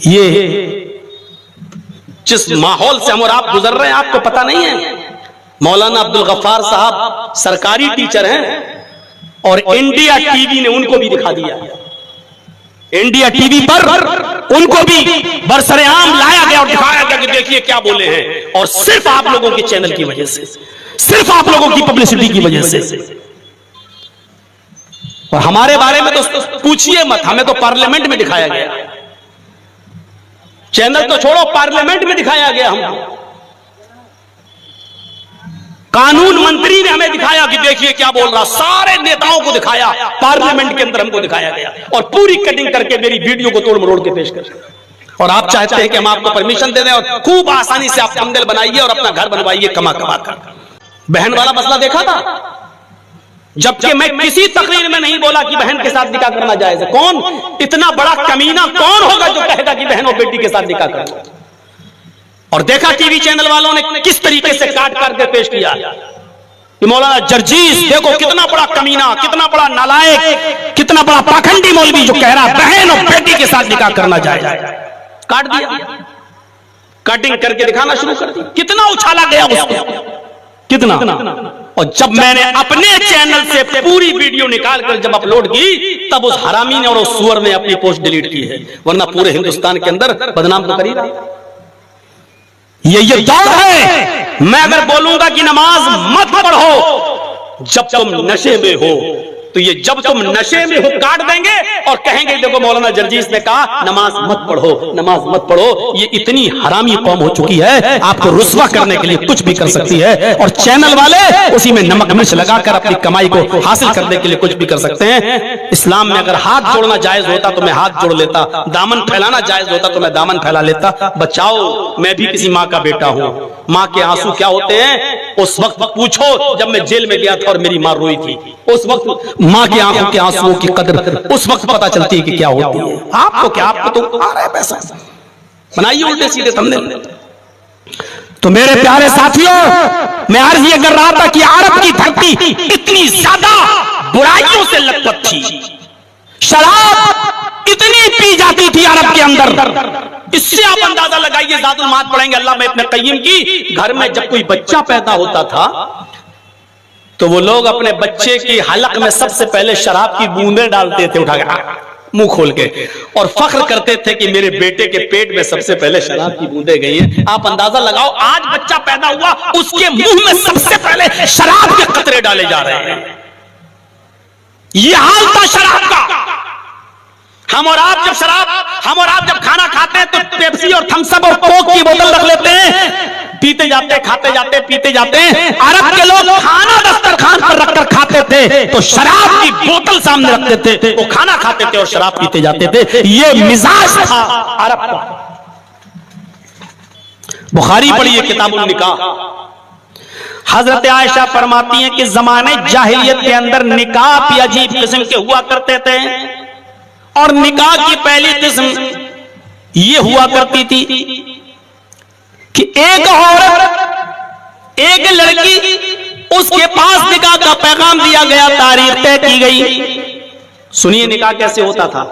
ये जिस माहौल से हम और आप गुजर रहे हैं आपको पता नहीं है। मौलाना अब्दुल गफ्फार साहब सरकारी टीचर हैं और इंडिया टीवी ने उनको भी दिखा दिया। इंडिया टीवी पर उनको भी बरसरेआम लाया गया और दिखाया गया कि देखिए क्या बोले हैं, और सिर्फ आप लोगों के चैनल की वजह से, सिर्फ आप लोगों की पब्लिसिटी की वजह से। और हमारे बारे में तो पूछिए मत, हमें तो पार्लियामेंट में दिखाया गया, चैनल तो छोड़ो पार्लियामेंट में दिखाया गया। हम कानून मंत्री ने हमें दिखाया कि देखिए क्या बोल रहा, सारे नेताओं को दिखाया, पार्लियामेंट के अंदर हमको दिखाया गया और पूरी कटिंग करके मेरी वीडियो को तोड़ मरोड़ के पेश कर। और आप चाहते हैं कि हम आपको परमिशन दे दें और खूब आसानी से आप थंबनेल बनाइए और अपना घर बनवाइए कमा कमा कर। बहन वाला मसला देखा था, जबकि मैं किसी तकरीर में नहीं बोला कि बहन के साथ निकाह करना जायज है। कौन इतना बड़ा कमीना कौन होगा जो कहेगा कि बहन और बेटी के साथ निकाह करो? और देखा टीवी चैनल वालों ने किस तरीके से काट करके पेश किया कि मौलाना जर्जीस देखो कितना बड़ा कमीना, कितना बड़ा नालायक, कितना बड़ा पाखंडी मौलवी जो कह रहा बहन और बेटी के साथ निकाह करना जायज। काट दिया, कटिंग करके दिखाना शुरू कर दी। कितना उछाला गया उसको, कितना। और जब मैंने अपने चैनल से पूरी वीडियो निकाल कर जब अपलोड की, तब उस हरामी ने और उस सुअर ने अपनी पोस्ट डिलीट की है, वरना पूरे हिंदुस्तान के अंदर बदनाम तो कर ही रहा। ये दौर है। मैं अगर बोलूंगा कि नमाज मत पढ़ो जब तुम नशे में हो, तो ये जब तुम नशे में हो काट देंगे और कहेंगे देखो मौलाना जर्जीस ने कहा नमाज मत पढ़ो, नमाज मत पढ़ो। ये इतनी हरामी कौम हो चुकी है, आपको रुस्वा करने के लिए कुछ भी कर सकती है, और चैनल वाले उसी में नमक मिर्च लगाकर अपनी कमाई को हासिल करने के लिए कुछ भी कर सकते हैं। इस्लाम में अगर हाथ जोड़ना जायज होता तो मैं हाथ जोड़ लेता, दामन फैलाना जायज होता तो मैं दामन फैला लेता। बचाओ, मैं भी किसी माँ का बेटा हूं। माँ के आंसू क्या होते हैं उस वक्त पूछो जब मैं जेल में गया था और मेरी माँ रोई थी। उस वक्त माँ की आंखों के आंसुओं की कदर उस वक्त पता चलती है कि क्या होती है। आपको क्या, आपको तो आ रहा है पैसा, बनाइए उल्टे सीधे थंबनेल। तो मेरे प्यारे साथियों, मैं अर्ज ये कर रहा था कि अरब की धरती इतनी ज्यादा बुराइयों से लथपथ थी, शराब इतनी पी जाती थी अरब के अंदर। इससे आप अंदाजा लगाइए, ज़ातुल माद पढ़ेंगे अल्लामा इब्न क़य्यिम की, घर में जब कोई बच्चा पैदा होता था तो वो लोग अपने बच्चे की हलक में सबसे पहले शराब की बूंदें डालते थे उठा के मुंह खोल के, और फख्र करते थे कि मेरे बेटे के पेट में सबसे पहले शराब की बूंदें गई हैं। आप अंदाजा लगाओ, आज बच्चा पैदा हुआ उसके मुंह में सबसे पहले शराब के कतरे डाले जा रहे हैं। यह हाल था शराब का। हम और आप जब खाना खाते हैं तो पेप्सी और थम्स अप और कोक की बोतल रख लेते हैं, पीते जाते, खाते जाते, पीते जाते हैं। अरब के लोग खाना दस्तरखान पर रखकर खाते थे तो शराब की बोतल सामने रखते थे, वो खाना खाते थे और शराब पीते जाते थे। ये मिजाज था अरब का। बुखारी पढ़िए किताबुल निकाह, हजरत आयशा फरमाती हैं कि जमाने जाहिलियत के अंदर निकाह भी अजीब किस्म के हुआ करते थे, और निकाह की पहली किस्म ये हुआ करती थी कि एक औरत, एक लड़की, उसके पास निकाह का पैगाम दिया गया, तारीख तय की गई। सुनिए निकाह कैसे होता था।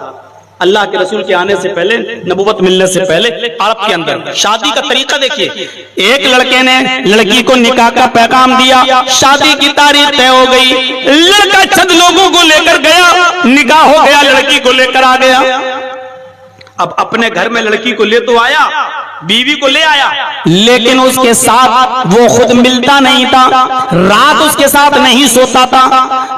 अल्लाह के रसूल के आने से पहले, नबूवत मिलने से पहले अरब के अंदर शादी का तरीका देखिए। एक लड़के ने लड़की को निकाह का पैगाम दिया, शादी की तारीख तय हो गई, लड़का चंद लोगों को लेकर गया, निकाह हो गया, लड़की को लेकर आ गया। अब अपने घर में लड़की को ले तो आया, बीवी को ले आया, लेकिन उसके साथ वो खुद मिलता नहीं था, रात उसके साथ नहीं सोता था,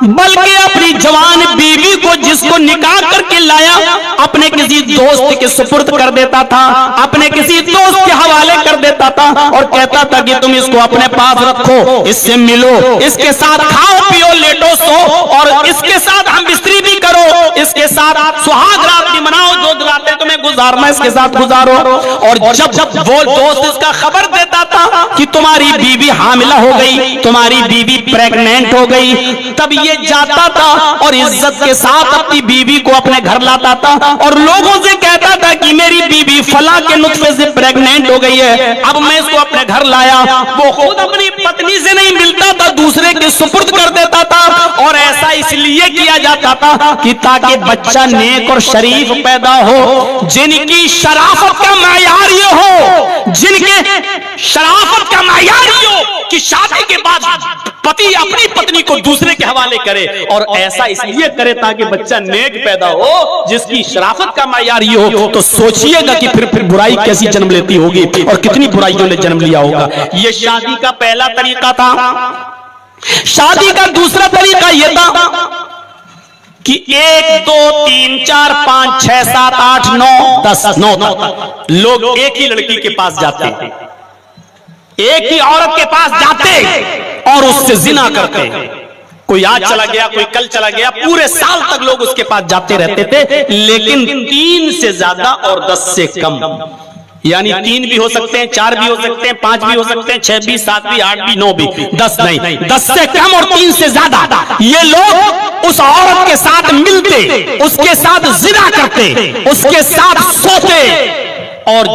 बल्कि अपनी जवान बीवी को जिसको निकाह करके लाया अपने किसी दोस्त के सुपुर्द कर देता था, अपने किसी दोस्त के हवाले कर देता था, और कहता था कि तुम इसको अपने पास रखो, इससे मिलो, इसके साथ खाओ पियो लेटो सो, और इसके साथ हम बिस्तरी भी करो, इसके साथ सुहाग रात भी मनाओ, जो रातें तुम्हें गुजारना इसके साथ गुजारो। और जब वो दोस्त इसका खबर देता था कि तुम्हारी बीवी हामिला हो गई, तुम्हारी बीवी प्रेग्नेंट हो गई, तब ये जाता था और इज्जत के साथ अपनी बीवी को अपने घर लाता था और लोगों से कहता था कि मेरी बीवी फला के नुत्फे से प्रेग्नेंट हो गई है, अब मैं इसको अपने घर लाया। वो खुद अपनी पत्नी से नहीं मिलता था, दूसरे के सुपुर्द कर देता था, और ऐसा इसलिए किया जाता था कि ताकि बच्चा नेक और शरीफ पैदा हो, जिनकी शराफत का मायार ये हो, जिनके शराफत का मायार ये हो कि शादी के बाद पति अपनी पत्नी को दूसरे के हवाले करे, और ऐसा इसलिए करे ताकि बच्चा नेक पैदा हो, जिसकी शराफत का मायार ये हो। तो सोचिएगा कि फिर बुराई कैसी जन्म लेती होगी और कितनी बुराइयों ने जन्म लिया होगा। ये शादी का पहला तरीका था। शादी का दूसरा तरीका यह था कि 1 2 3 4 5 6 7 8 9 10 9 तक लोग एक ही लड़की के पास जाते, एक ही औरत के पास जाते और उससे जिना करते। कोई आज चला गया, कोई कल चला गया, पूरे साल तक लोग उसके पास जाते रहते थे, लेकिन 3 से ज्यादा और 10 से कम, यानी 3 भी हो सकते हैं, 4 भी हो सकते हैं, 5 भी हो सकते हैं, 6 भी, 7 भी, 8 भी, 9 भी, 10 नहीं, 10 से कम और 3 से ज्यादा ये लोग उस औरत के साथ मिलते, उसके साथ जिना करते, उसके साथ सोते, और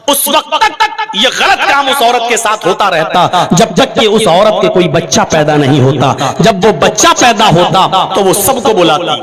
उस वक्त तक ये गलत काम उस औरत के साथ होता रहता जब तक कि उस औरत के कोई बच्चा पैदा नहीं होता। जब वो बच्चा पैदा होता तो वो सबको बुलाती,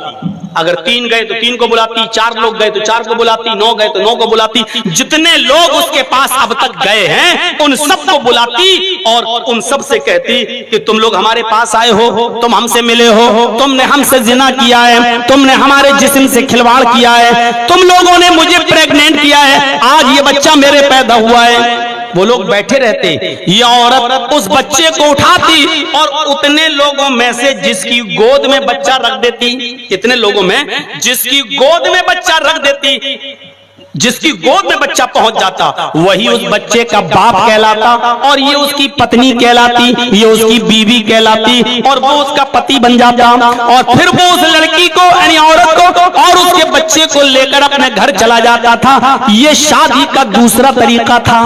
अगर 3 गए तो 3 को बुलाती, 4 लोग गए तो 4 को बुलाती, 9 गए तो 9 को बुलाती। जितने लोग उसके पास अब तक गए हैं उन सबको बुलाती और उन सब से कहती कि तुम लोग हमारे पास आए हो, तुम हमसे मिले हो, तुमने हमसे जिना किया है, तुमने हमारे जिस्म से खिलवाड़ किया है, तुम लोगों ने मुझे प्रेग्नेंट किया है, आज ये बच्चा मेरे पैदा हुआ है। वो लोग बैठे रहते, ये औरत उस बच्चे को उठाती और उतने लोगों में से जिसकी गोद में बच्चा रख देती, कितने लोगों में जिसकी गोद में बच्चा रख देती, जिसकी गोद में बच्चा पहुंच जाता वही उस बच्चे का बाप कहलाता और ये उसकी पत्नी कहलाती, ये उसकी बीवी कहलाती और वो उसका पति बन जाता। और फिर वो उस लड़की को यानी औरत को और उसके बच्चे को लेकर अपने घर चला जाता था। ये शादी का दूसरा तरीका था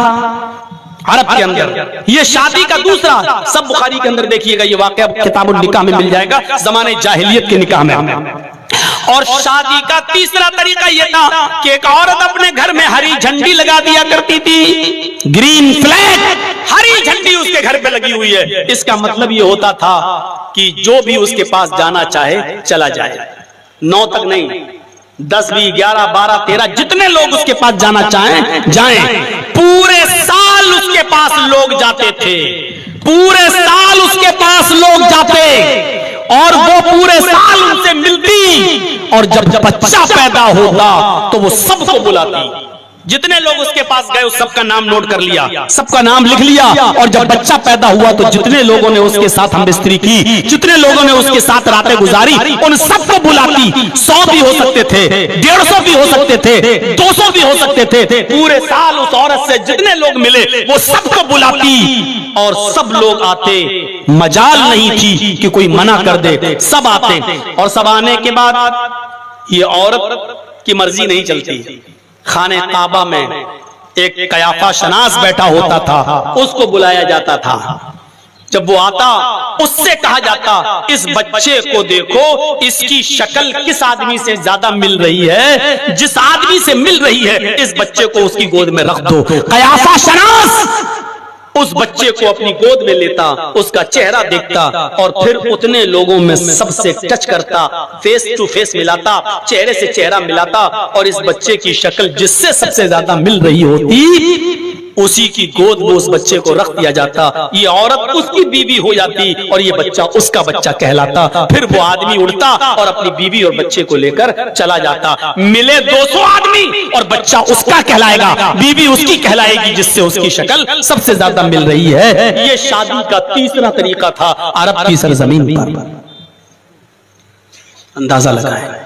अरब के अंदर, ये शादी का दूसरा। सब बुखारी के अंदर देखिएगा, ये वाकया किताबुल निकाह में मिल जाएगा, जमाने जाहिलियत के निकाह में। और शादी का तीसरा तरीका यह था कि एक औरत अपने घर में हरी झंडी लगा दिया करती थी, ग्रीन फ्लैग, हरी झंडी उसके घर पे लगी हुई है। इसका मतलब ये होता था कि जो भी उसके पास जाना चाहे चला जाए। 9 तक नहीं, 10 भी, 11, 12, 13 जितने लोग उसके पास जाना चाहें जाएं। पूरे साल उसके पास लोग जाते थे, पूरे साल उसके पास लोग जाते और वो पूरे साल उनसे मिलती और जब बच्चा पैदा होता तो वो सबको बुलाती। जितने लोग उसके पास गए उस सबका नाम नोट कर लिया, सबका नाम लिख लिया और जब बच्चा पैदा हुआ तो जितने लोगों ने उसके साथ हमबिस्तरी की, जितने लोगों ने उसके साथ रातें गुजारी, उन सबको बुलाती। 100 भी हो सकते थे, 150 भी हो सकते थे, 200 भी हो सकते थे। पूरे साल उस औरत से जितने लोग मिले वो सबको बुलाती और सब लोग आते। मजाल नहीं थी कि कोई मना कर दे, सब आते। और सब आने के बाद ये औरत की मर्जी नहीं चलती। खाने काबा में एक कयाफा शनास बैठा होता था, उसको बुलाया जाता था। जब वो आता उससे कहा जाता इस बच्चे को देखो, इसकी शक्ल किस आदमी से ज्यादा मिल रही है, जिस आदमी से मिल रही है इस बच्चे को उसकी गोद में रख दो। कयाफा शनास उस बच्चे को अपनी गोद में लेता, उसका चेहरा देखता और फिर उतने लोगों में सबसे टच करता, फेस टू फेस मिलाता, चेहरे से चेहरा मिलाता और इस बच्चे की शक्ल जिससे सबसे ज्यादा मिल रही होती उसी की गोद में उस बच्चे को रख दिया जाता। ये औरत उसकी बीवी हो जाती और ये बच्चा उसका बच्चा कहलाता। फिर वो आदमी उड़ता और अपनी बीवी और बच्चे को लेकर चला जाता। मिले 200 आदमी और बच्चा उसका कहलाएगा, बीवी उसकी कहलाएगी जिससे उसकी शक्ल सबसे ज्यादा मिल रही है। ये शादी का तीसरा तरीका था अरब की सरजमीन पर। अंदाजा लगाए।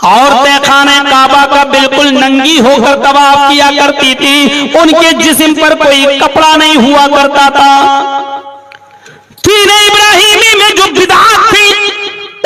औरतें खाने काबा का बिल्कुल नंगी होकर तवाफ किया करती थी, उनके जिस्म पर कोई कपड़ा नहीं हुआ करता था। दीन इब्राहिमी में जो बिदअत थी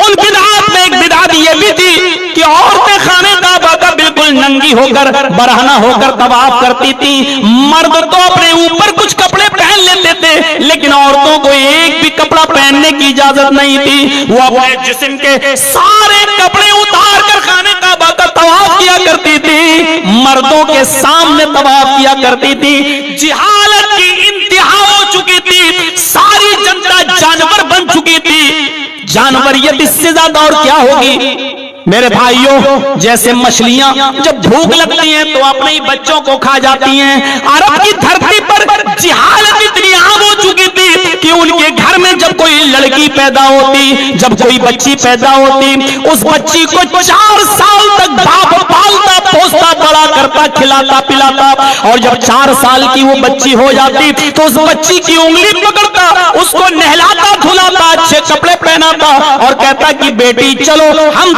उन बिदअत में एक बिदअत ये भी थी कि औरतें खाने काबा का बिल्कुल नंगी होकर बरहना होकर तवाफ करती थी। मर्द तो अपने ऊपर कुछ कपड़े पहन लेते थे लेकिन औरतों को एक भी कपड़ा पहनने की इजाजत नहीं थी। वो अपने जिस्म के सारे कपड़े उतार कर खाने काबा का तवाफ किया करती थी, मर्दों के सामने तवाफ किया करती थी। जिहालत की इंतहा हो चुकी थी, सारी जनता जानवर बन चुकी थी। जानवरियत इससे ज्यादा और क्या होगी मेरे भाइयों। जैसे मछलियां जब भूख लगती हैं तो अपने ही बच्चों को खा जाती हैं, अरब की धरती पर जिहालत इतनी आम हो चुकी थी कि उनके घर में जब कोई लड़की पैदा होती, जब कोई बच्ची पैदा होती, उस बच्ची को 4 साल तक बाप पालता पोसता बड़ा करता खिलाता पिलाता और जब 4 साल की वो बच्ची हो जाती तो उस बच्ची की उंगली पकड़ता, उसको नहलाता धुलाता, अच्छे कपड़े पहनाता और कहता कि बेटी चलो हम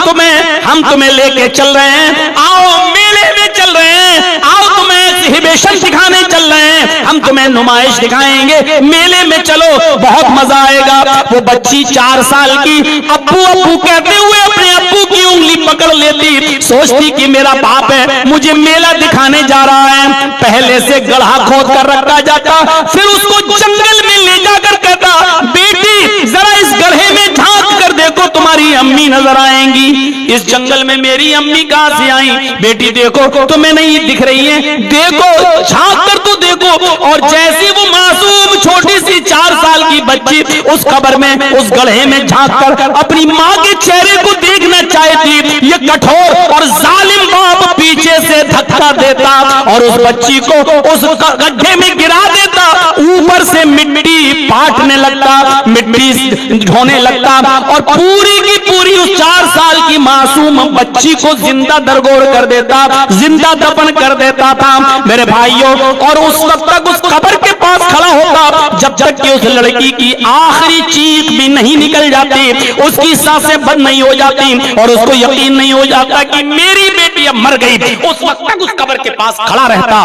तुम्हें लेके चल रहे हैं, आओ मेले में चल रहे हैं, आओ तुम्हें एग्जिबिशन दिखाने चल रहे हैं, हम तुम्हें नुमाइश दिखाएंगे, मेले में चलो बहुत मजा आएगा। वो बच्ची 4 साल की अब्बू अब्बू कहते हुए अपने अब्बू की उंगली पकड़ लेती, सोचती कि मेरा बाप है मुझे मेला दिखाने जा रहा है। पहले से गड्ढा खोद कर रखा जाता, फिर उसको जंगल में ले जाकर कहता बेटी जरा इस गड्ढे में झांक कर देखो तुम्हारी अम्मी नजर आएंगी। इस जंगल में मेरी अम्मी कहां से आई? बेटी देखो तुम्हें नहीं दिख रही है, देखो झांक कर तो देखो। और जैसी वो मासूम छोटी सी 4 साल की बच्ची उस कब्र में, उस गड्ढे में झांक कर अपनी माँ के चेहरे को देखना चाहती, ये कठोर और जालिम बाप पीछे से धक्का देता और उस बच्ची को उस गड्ढे में गिरा देता। ऊपर से मिट्टी पाटने लगता, मिट्टी ढोने लगता और पूरी की पूरी उस 4 साल की मासूम बच्ची को जिंदा दरगोर कर देता, जिंदा दफन कर देता था मेरे भाइयों। और उस वक्त तक उस कब्र के पास खड़ा होता जब तक कि उस लड़की की आखिरी चीख भी नहीं निकल जाती, उसकी सांसें बंद नहीं हो जाती और उसको यकीन नहीं हो जाता कि मेरी बेटी अब मर गई। उस वक्त तक उस कब्र के पास खड़ा रहता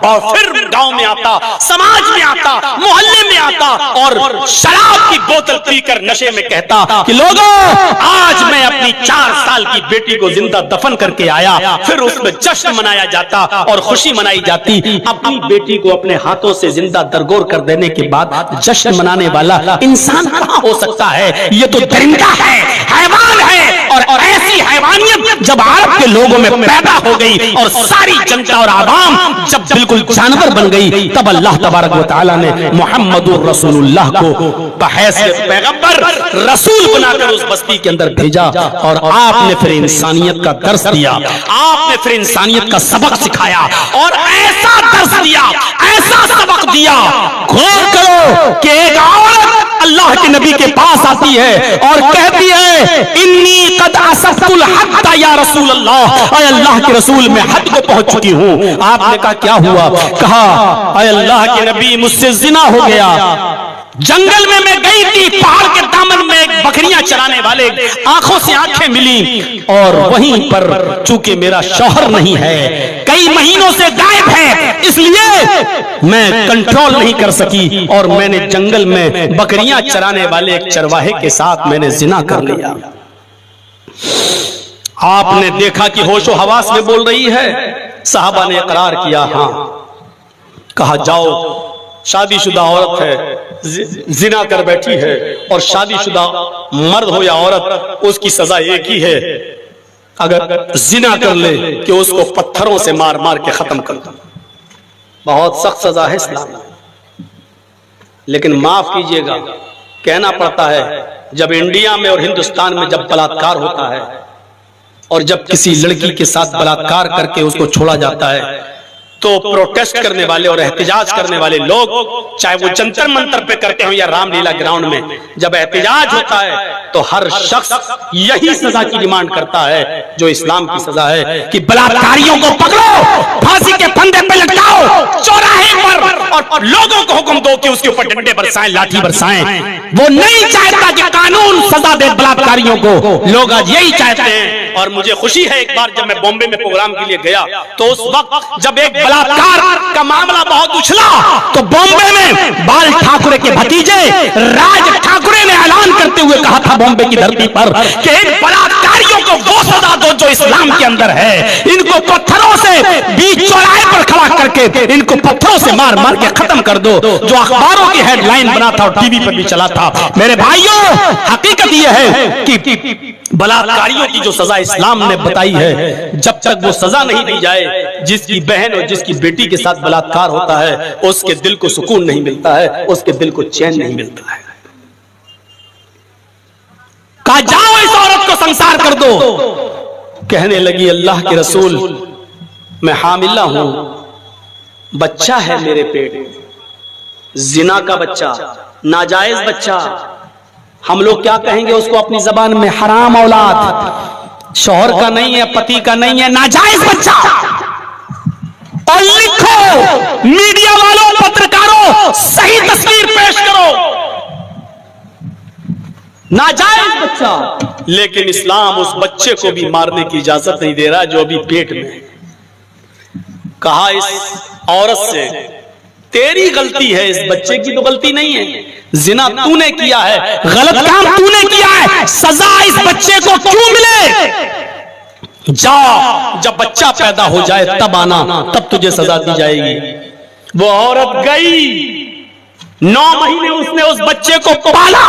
और फिर गांव में आता, समाज में आता, मोहल्ले में आता और शराब की बोतल पीकर नशे में कहता कि लोगों, आज मैं अपनी 4 साल की बेटी को जिंदा दफन करके आया। फिर उसमें जश्न मनाया जाता और खुशी मनाई जाती। अपनी बेटी को अपने हाथों से जिंदा दरगोर कर देने के बाद जश्न मनाने वाला इंसान कहां हो सकता है? ये तो दरिंदा है, हैवान है। और ऐसी हैवानियत जब अरब के लोगों में पैदा हो गई और सारी जनता और आवाम जब बिल्कुल जानवर बन गई, तब अल्लाह तबारक व तआला ने मुहम्मदुर रसूलुल्लाह को बहैसियत पैगंबर रसूल बनाकर उस बस्ती के अंदर भेजा और आपने फिर इंसानियत का दर्स दिया, आपने फिर इंसानियत का सबक सिखाया और ऐसा दर्स दिया, ऐसा सबक दिया। गौर करो कि एक औरत अल्लाह के नबी के पास आती है और कहती है, इन्नी कद असफ्तुल हद या रसूल अल्लाह, अय अल्लाह के रसूल मैं हद को पहुंच चुकी हूं। आपने कहा क्या हुआ? कहा, अय अल्लाह के नबी मुझसे जिना हो गया। जंगल में मैं गई थी, पहाड़ के दामन में बकरियां चराने वाले आंखों से आंखें मिली और वहीं पर चूंकि मेरा शौहर नहीं है, कई महीनों से गायब है, इसलिए मैं कंट्रोल नहीं कर सकी और मैंने जंगल में बकरियां चराने वाले एक चरवाहे के साथ मैंने जिना कर लिया। आपने देखा कि होशो हवास में बोल रही है। साहबा ने इकरार किया, हाँ। कहा जाओ, शादीशुदा औरत है, जिना कर बैठी है और शादीशुदा मर्द हो या औरत, उसकी सजा एक ही है, अगर जिना कर ले कि उसको पत्थरों से मार मार के खत्म कर दो। बहुत सख्त सजा है इस्लाम में, लेकिन माफ कीजिएगा कहना पड़ता है, जब इंडिया में और हिंदुस्तान में जब बलात्कार होता है और जब किसी लड़की के साथ बलात्कार करके उसको छोड़ा जाता है, तो प्रोटेस्ट करने वाले और एहतिजाज करने वाले लोग, चाहे वो जंतर मंतर पे करते हो या रामलीला ग्राउंड में, जब एहतिजाज होता है तो हर शख्स यही सजा की डिमांड करता है जो इस्लाम की सजा है कि बलात्कारियों को पकड़ो, फांसी के फंदे पे लटकाओ, चौराहे पर, और लोगों को हुक्म दो कि उसके ऊपर डंडे बरसाएं, लाठी बरसाएं। वो नहीं चाहता कि कानून सजा दे बलात्कारियों को, लोग आज यही चाहते हैं। और मुझे खुशी है, एक बार जब मैं बॉम्बे में प्रोग्राम के लिए गया तो उस वक्त जब एक बलात्कार का मामला बहुत उछला तो बॉम्बे में बाल ठाकरे के भतीजे राज ठाकरे ने ऐलान करते हुए कहा था बॉम्बे की धरती पर कि इन बलात्कारियों को वो सजा दो जो इस्लाम के अंदर है, इनको पत्थरों से बीच चौराहे पर खड़ा करके इनको पत्थरों से मार मार के खत्म कर दो, जो अखबारों की हेडलाइन बना था और टीवी पर भी चला था। मेरे भाइयों, हकीकत यह है कि बलात्कारियों की जो सजा इस्लाम ने बताई है, जब तक वो सजा नहीं दी जाए, जिसकी बहन और जिसकी बेटी के साथ बलात्कार होता है उसके दिल को सुकून नहीं मिलता है, उसके दिल को चैन नहीं मिलता है। कहा जाओ इस औरत को संसार कर दो। कहने लगी, अल्लाह के रसूल मैं हामिला हूं, बच्चा है मेरे पेट, जिना का बच्चा, नाजायज बच्चा, हम लोग क्या कहेंगे उसको अपनी जबान में? हराम औलाद, शौहर का नहीं है, पति का नहीं है, नाजायज बच्चा। और लिखो मीडिया वालों, पत्रकारों, सही तस्वीर पेश करो, नाजायज बच्चा। लेकिन इस्लाम उस बच्चे को भी मारने की इजाजत नहीं दे रहा जो अभी पेट में। कहा इस औरत से, तेरी गलती है, इस बच्चे की तो गलती नहीं है, जिना तूने किया है, गलत काम तूने किया है, सजा इस बच्चे को क्यों मिले? जा, जब बच्चा पैदा हो जाए तब आना, तब तुझे सजा दी जाएगी। वो औरत गई, 9 महीने उसने उस बच्चे को पाला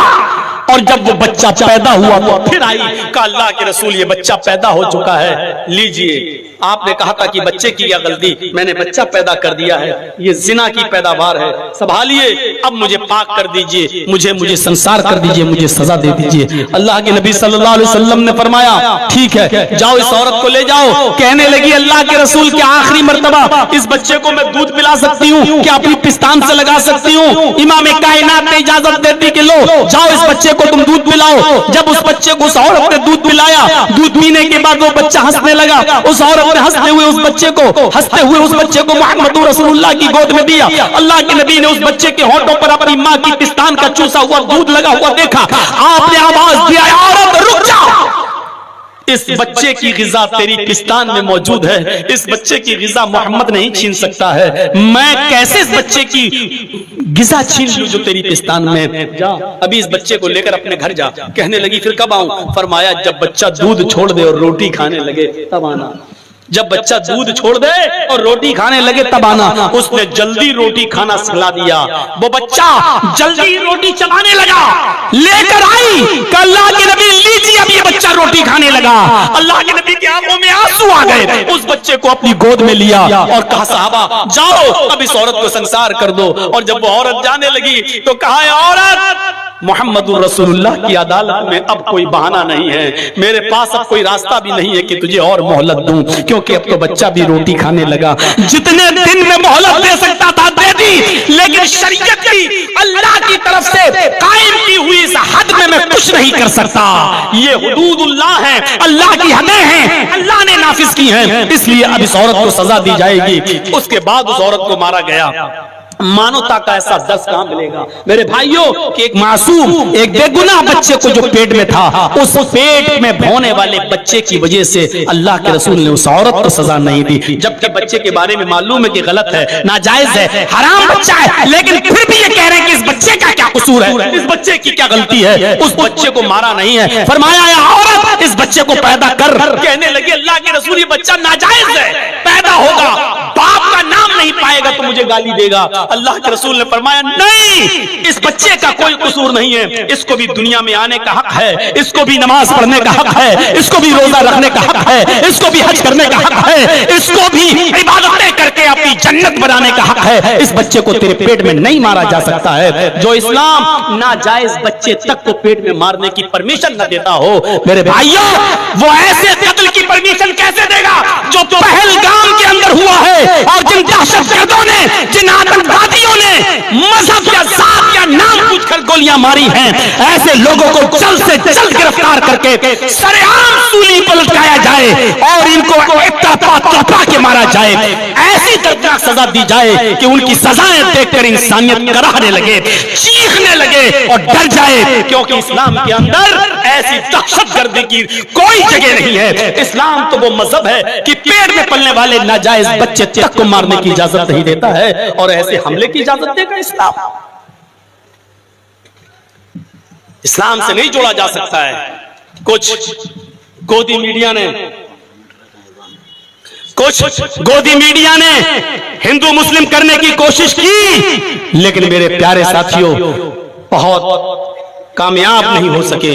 और जब वो बच्चा पैदा हुआ तो फिर आई, कहा अल्लाह के रसूल ये बच्चा पैदा हो चुका है, लीजिए आपने कहा था कि बच्चे की क्या गलती, मैंने बच्चा पैदा कर दिया है, ये जिना की पैदावार है, संभालिए, अब मुझे पाक कर दीजिए, मुझे संसार कर दीजिए, मुझे सजा दे दीजिए। अल्लाह के नबी सल्लल्लाहु अलैहि वसल्लम ने फरमाया ठीक है, जाओ इस औरत को ले जाओ। कहने लगी अल्लाह के रसूल के आखिरी मर्तबा इस बच्चे को मैं दूध पिला सकती हूँ क्या, अपनी पिस्तान से लगा सकती हूँ? इमाम कायनात ने इजाजत दे दी कि लो जाओ इस बच्चे को तुम दूध पिलाओ। जब उस बच्चे को उस औरत ने दूध पिलाया, दूध पीने के बाद वो बच्चा हंसने लगा, उस औरत ने हंसते हुए उस बच्चे को मुहम्मदुर रसूलुल्लाह की गोद में दिया। अल्लाह के नबी ने उस बच्चे के होठों पर अपनी माँ की पिस्तान का चूसा हुआ दूध लगा हुआ देखा। आपने आवाज दिया औरत रुक जा, इस बच्चे की गिजा तेरी पिस्तान में मौजूद है, इस बच्चे की गिजा मोहम्मद नहीं छीन सकता है, मैं कैसे इस बच्चे की गिजा छीन लूं जो तेरी पिस्तान में, जा अभी इस बच्चे को लेकर अपने घर जा। कहने लगी फिर कब आऊं? फरमाया जब बच्चा दूध छोड़ दे और रोटी खाने लगे तब आना। जब बच्चा दूध छोड़ दे और रोटी खाने लगे तब आना। उसने जल्दी रोटी खाना सिखला दिया, वो बच्चा जल्दी रोटी चबाने लगा, लेकर आई, अल्लाह के नबी लीजिए अब ये बच्चा रोटी खाने लगा। अल्लाह के नबी की आंखों में आंसू आ गए, उस बच्चे को अपनी गोद में लिया और कहा साहबा जाओ अब इस औरत को संसार कर दो। और जब वो औरत जाने लगी तो कहा औरत मुहम्मदुर रसूलुल्लाह की अदालत में अब कोई बहाना नहीं है, मेरे पास अब कोई रास्ता भी नहीं है कि तुझे और मोहलत दूं, क्योंकि अब तो बच्चा भी रोटी खाने लगा। जितने दिन में मोहलत दे सकता था दे दी, लेकिन शरीयत की अल्लाह की तरफ से कायम की हुई इस हद में मैं कुछ नहीं कर सकता। ये हुदूदुल्लाह है, अल्लाह की हदें हैं, अल्लाह ने नाफिज की हैं, इसलिए अब इस औरत को सजा दी जाएगी। उसके बाद उस औरत को मारा गया। मानवता का ऐसा दर्स कहां मिलेगा मेरे भाइयों कि एक मासूम, एक बेगुनाह बच्चे को जो पेट में था, उस पेट में भोने वाले बच्चे की वजह से अल्लाह के रसूल ने उस औरत को सजा नहीं दी, जबकि बच्चे के बारे में मालूम है कि गलत है, नाजायज है, हराम बच्चा है, लेकिन फिर भी ये कह रहे हैं कि इस बच्चे का क्या कसूर है, इस बच्चे की क्या गलती है। उस बच्चे को मारा नहीं है, फरमाया या औरत इस बच्चे को पैदा कर। कहने लगे अल्लाह के रसूल ये बच्चा नाजायज है, पैदा होगा, बाप का नाम नहीं पाएगा तो मुझे गाली देगा। अल्लाह के रसूल ने फरमाया नहीं, इस बच्चे का कोई कसूर नहीं है, इसको भी दुनिया में आने का हक है, इसको भी नमाज पढ़ने का हक है, इसको भी रोजा रखने का हक है, इसको भी हज करने का हक है, इसको भी इबादतें करके अपनी जन्नत बनाने का हक है। इस बच्चे को तेरे पेट में नहीं मारा जा सकता है। जो इस्लाम नाजायज बच्चे तक को पेट में मारने की परमिशन न देता हो मेरे भाइयों, वो ऐसे कत्ल की परमिशन कैसे देगा जो पहलगाम के अंदर हुआ है, और जिन दहशतगर्दों ने, जिन आतंकवादियों ने मजहब या जात या नाम पूछकर गोलियां मारी हैं, ऐसे लोगों को जल्द से जल्द गिरफ्तार करके सरेआम सूली पर लटकाया जाए और इनको इत्ता के मारा जाए। ऐसी दर्दनाक सजा दी जाए कि उनकी सजाएं देखकर इंसानियत कराहने लगे, चीखने लगे और डर जाए, क्योंकि इस्लाम के अंदर ऐसी दहशतगर्दी की कोई जगह नहीं है। इस्लाम तो वो मजहब है कि पेट में पलने वाले नाजायज बच्चे तक को मारने की इजाजत नहीं देता है, और ऐसे हमले की इजाजत देगा इस्लाम। इस्लाम से नहीं जोड़ा जा सकता है। कुछ गोदी मीडिया ने हिंदू मुस्लिम करने की कोशिश की, लेकिन मेरे प्यारे साथियों बहुत कामयाब नहीं हो सके।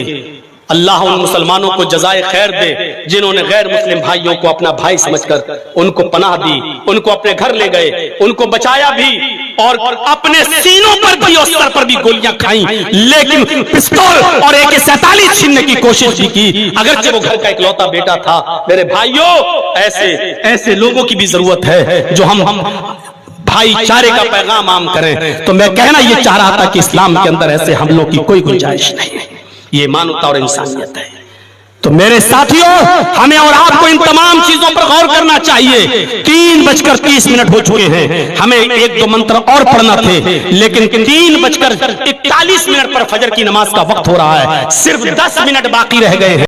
अल्लाह उन मुसलमानों को जज़ाए खैर दे जिन्होंने गैर मुस्लिम भाइयों को अपना भाई समझकर उनको पनाह दी, उनको अपने घर ले गए, उनको बचाया भी, और अपने सीनों पर भी और सर पर भी गोलियां खाई, लेकिन पिस्तौल और AK-47 छीनने की कोशिश भी की, अगरचे वो घर का इकलौता बेटा था। मेरे भाइयों ऐसे लोगों की भी जरूरत है जो हम भाईचारे का पैगाम आम करें। तो मैं कहना ये चाह रहा था कि इस्लाम के अंदर ऐसे हमलों की कोई गुंजाइश नहीं है, ये मानवता और इंसानियत है। तो मेरे साथियों, हमें और आपको इन तमाम चीजों पर गौर करना चाहिए। 3:30 हो चुके हैं, हमें 1-2 मंत्र और पढ़ना थे, लेकिन 3:41 पर फजर की नमाज का वक्त हो रहा है, सिर्फ 10 मिनट बाकी रह गए हैं।